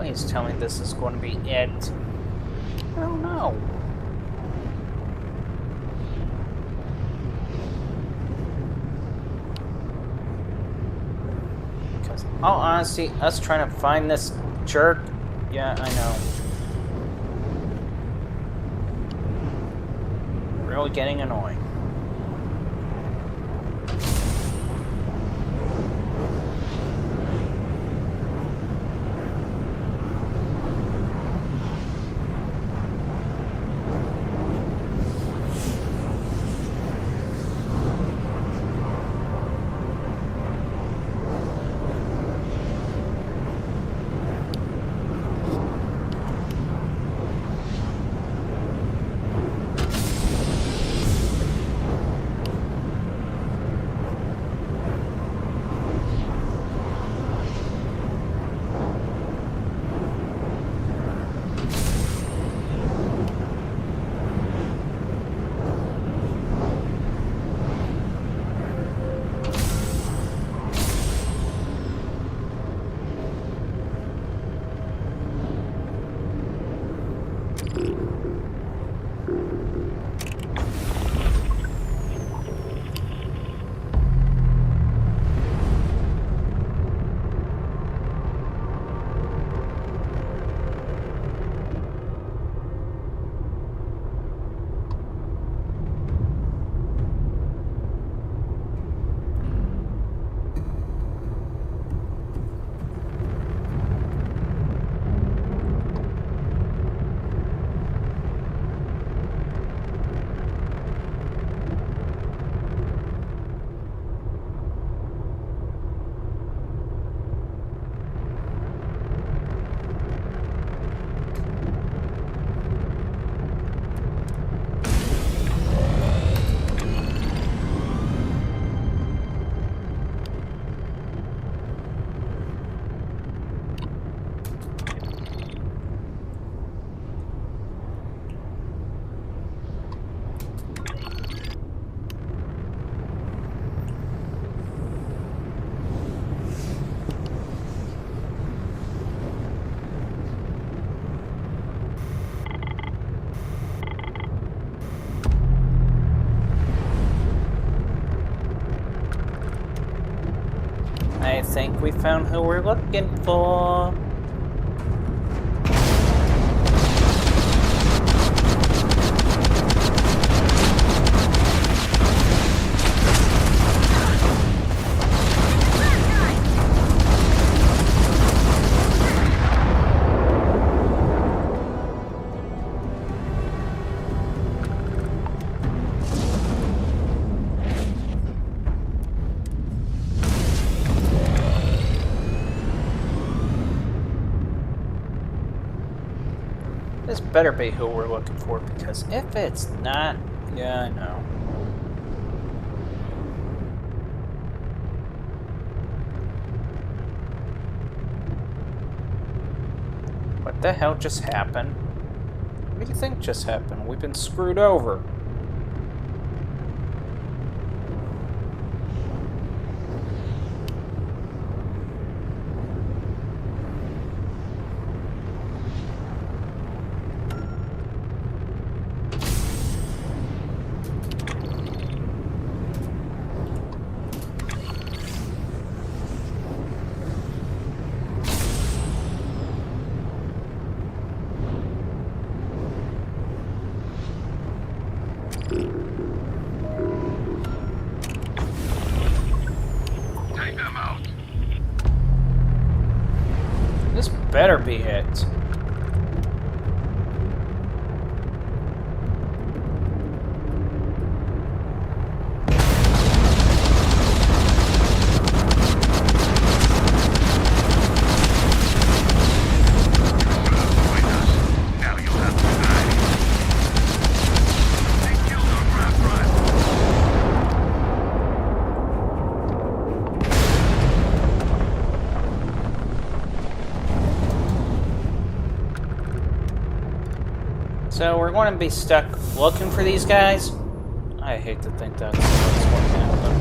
Please tell me this is going to be it. I don't know. Because, all honesty, us trying to find this jerk, yeah, I know. Really getting annoying. I think we found who we're looking for. This better be who we're looking for, because if it's not, yeah, I know. What the hell just happened? What do you think just happened? We've been screwed over. Take them out. This better be it. Now you'll have to die. They killed our Graf rival. So we're going to be stuck looking for these guys? I hate to think that's what's going to happen.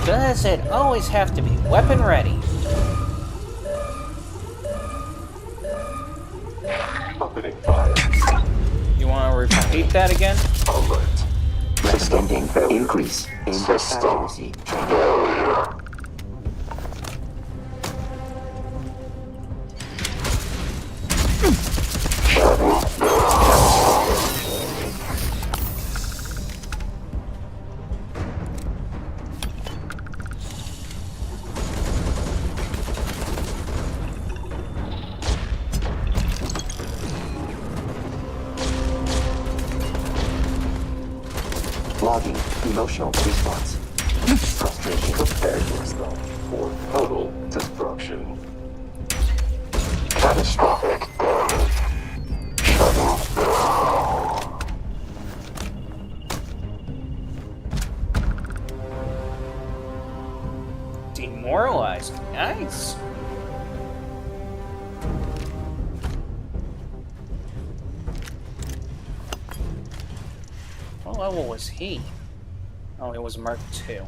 Does it always have to be weapon ready? Opening fire. You want to repeat that again? Alert. Recommending increase in accuracy. Failure. Logging emotional response. Frustration. Prepare yourself for total destruction. Catastrophic damage. Shutting down. Demoralized. Nice. What level was he? Oh, it was Mark II.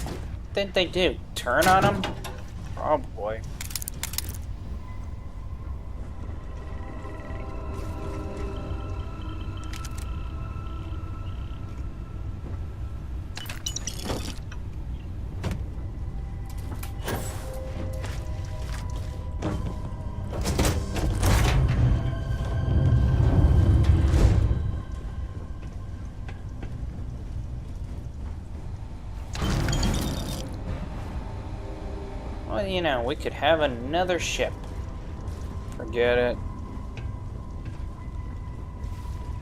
What did they do? Turn on him? Oh boy. Well, you know, we could have another ship. Forget it.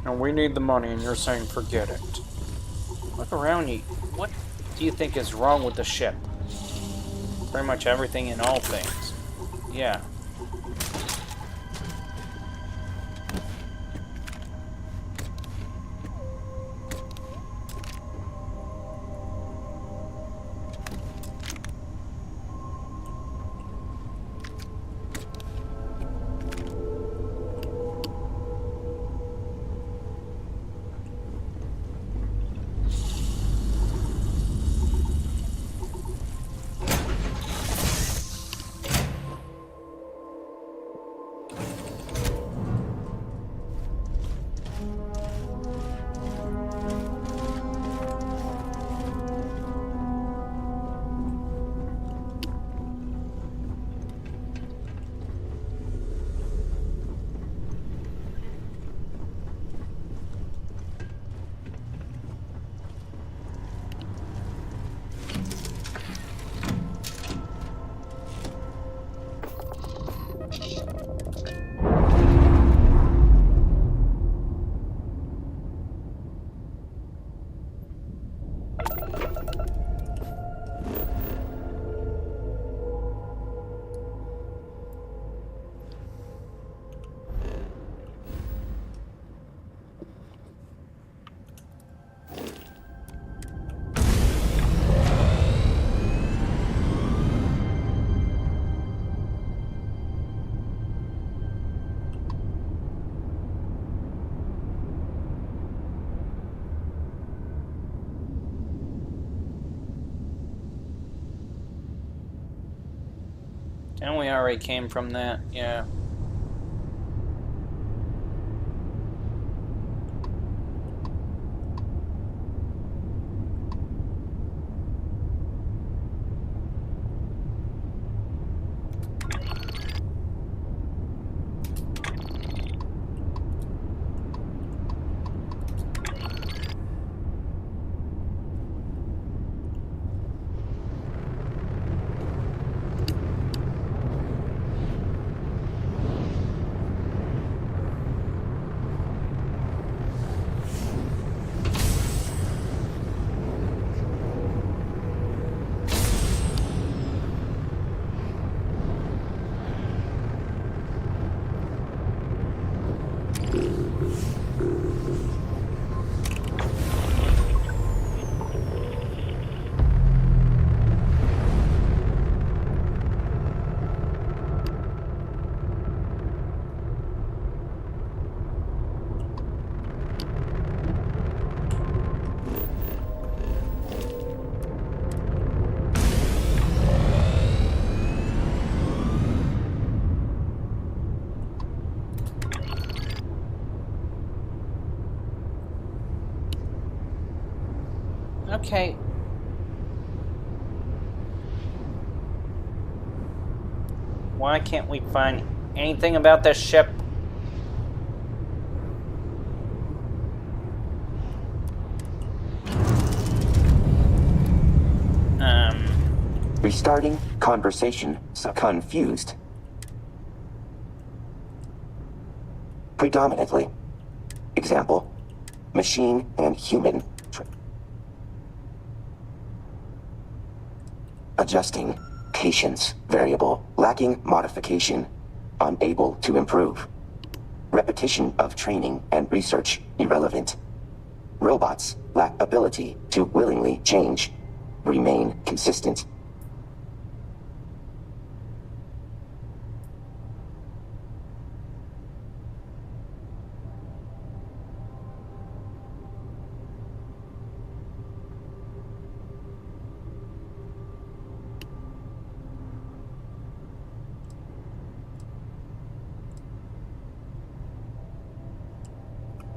And we need the money, and you're saying forget it. Look around you. What do you think is wrong with the ship? Pretty much everything and all things. Yeah. And we already came from that, yeah. Okay. Why can't we find anything about this ship? Restarting conversation. Confused. Predominantly. Example. Machine and human. Adjusting. Patience. Variable. Lacking modification. Unable to improve. Repetition of training and research. Irrelevant. Robots lack ability to willingly change. Remain consistent.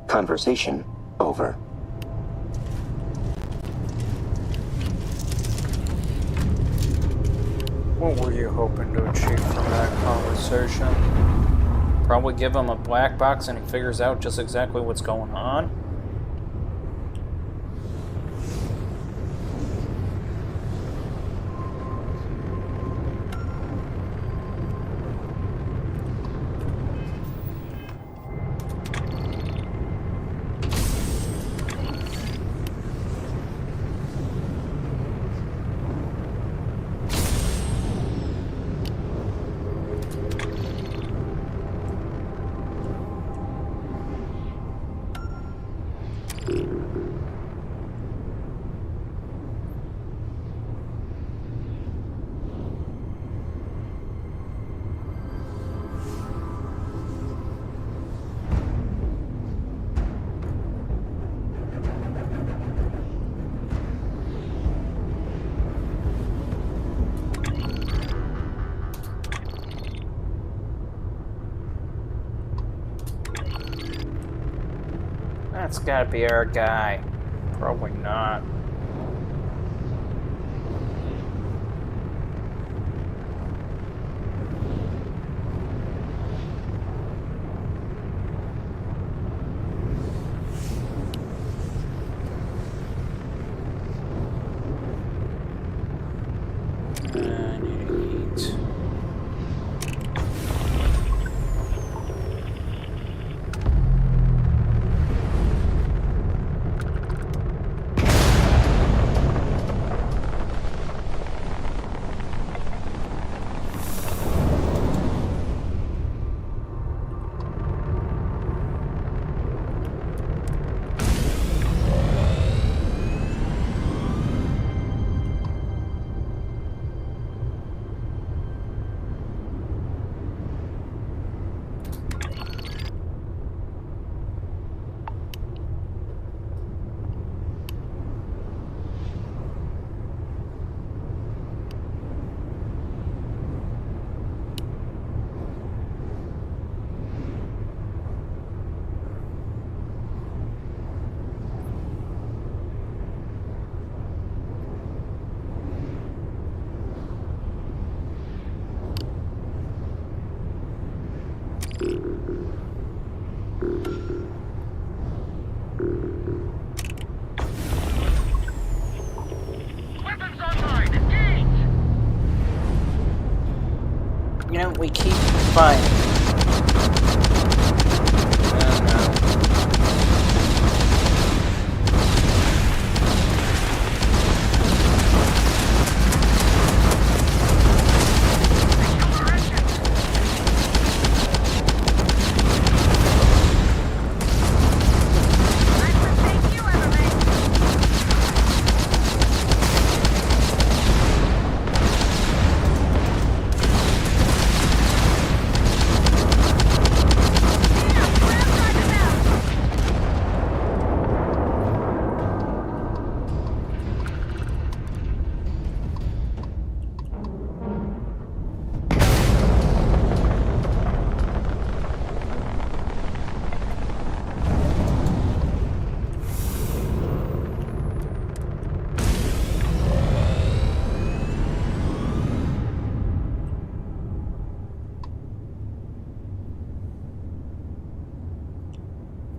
Conversation over. What were you hoping to achieve from that conversation? Probably give him a black box and he figures out just exactly what's going on? That's gotta be our guy. Probably not. I need to eat. Weapons online! Engage! You know, we keep finding. Oh no. Nice to take you, Emily.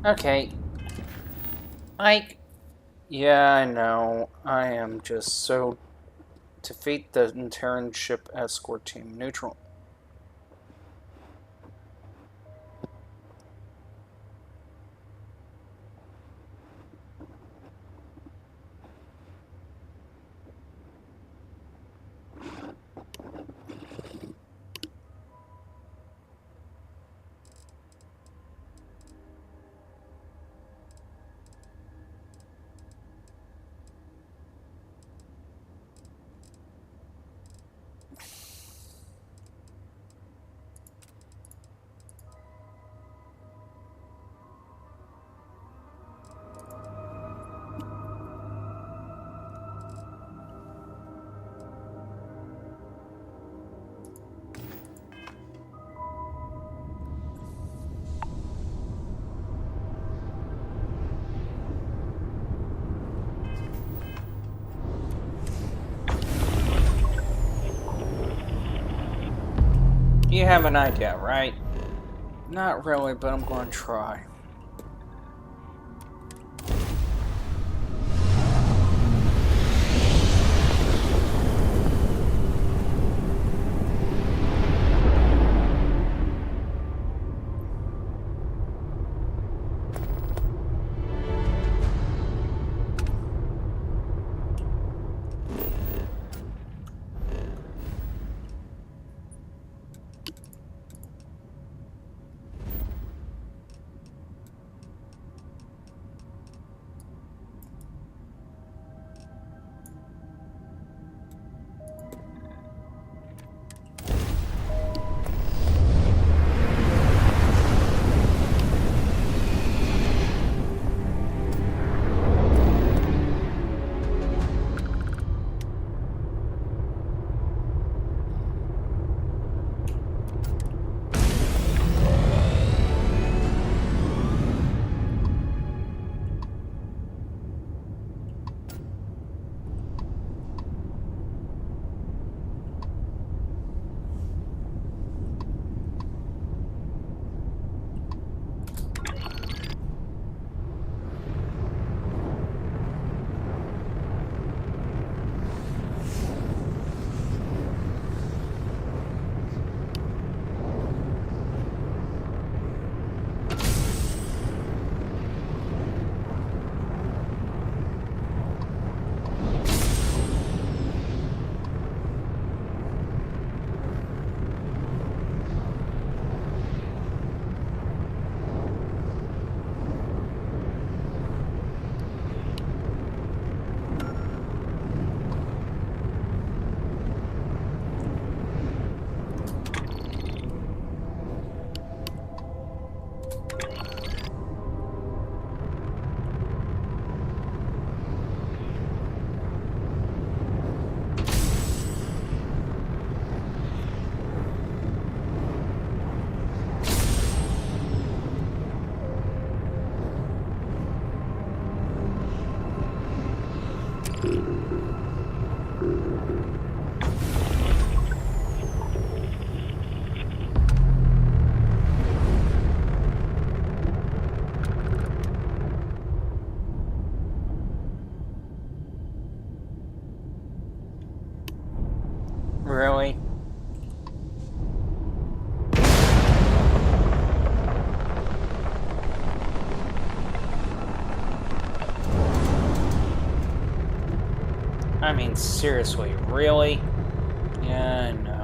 Okay. Yeah, I know. I am just so... Defeat the Terran ship escort team. Neutral. You have an idea, right? Not really, but I'm going to try. Really? I mean, seriously, really? Yeah, no.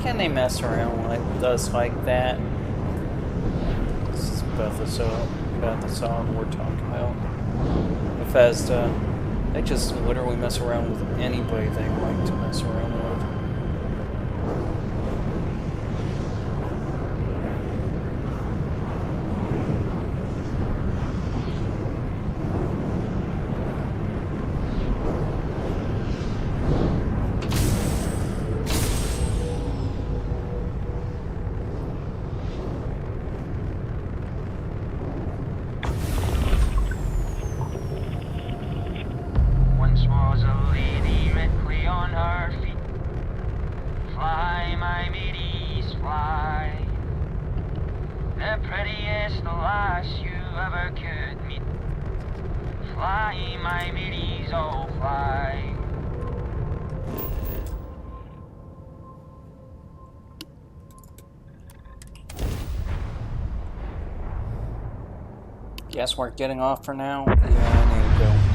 can they mess around with us like that? This is Bethesda we're talking about. Bethesda. They just literally mess around with anybody they like to mess around with. Once was a lady directly on her feet. Fly, my middies, fly. The prettiest lass you ever could meet. Fly, my middies, oh fly. Guess we're getting off for now. Yeah, I need to go.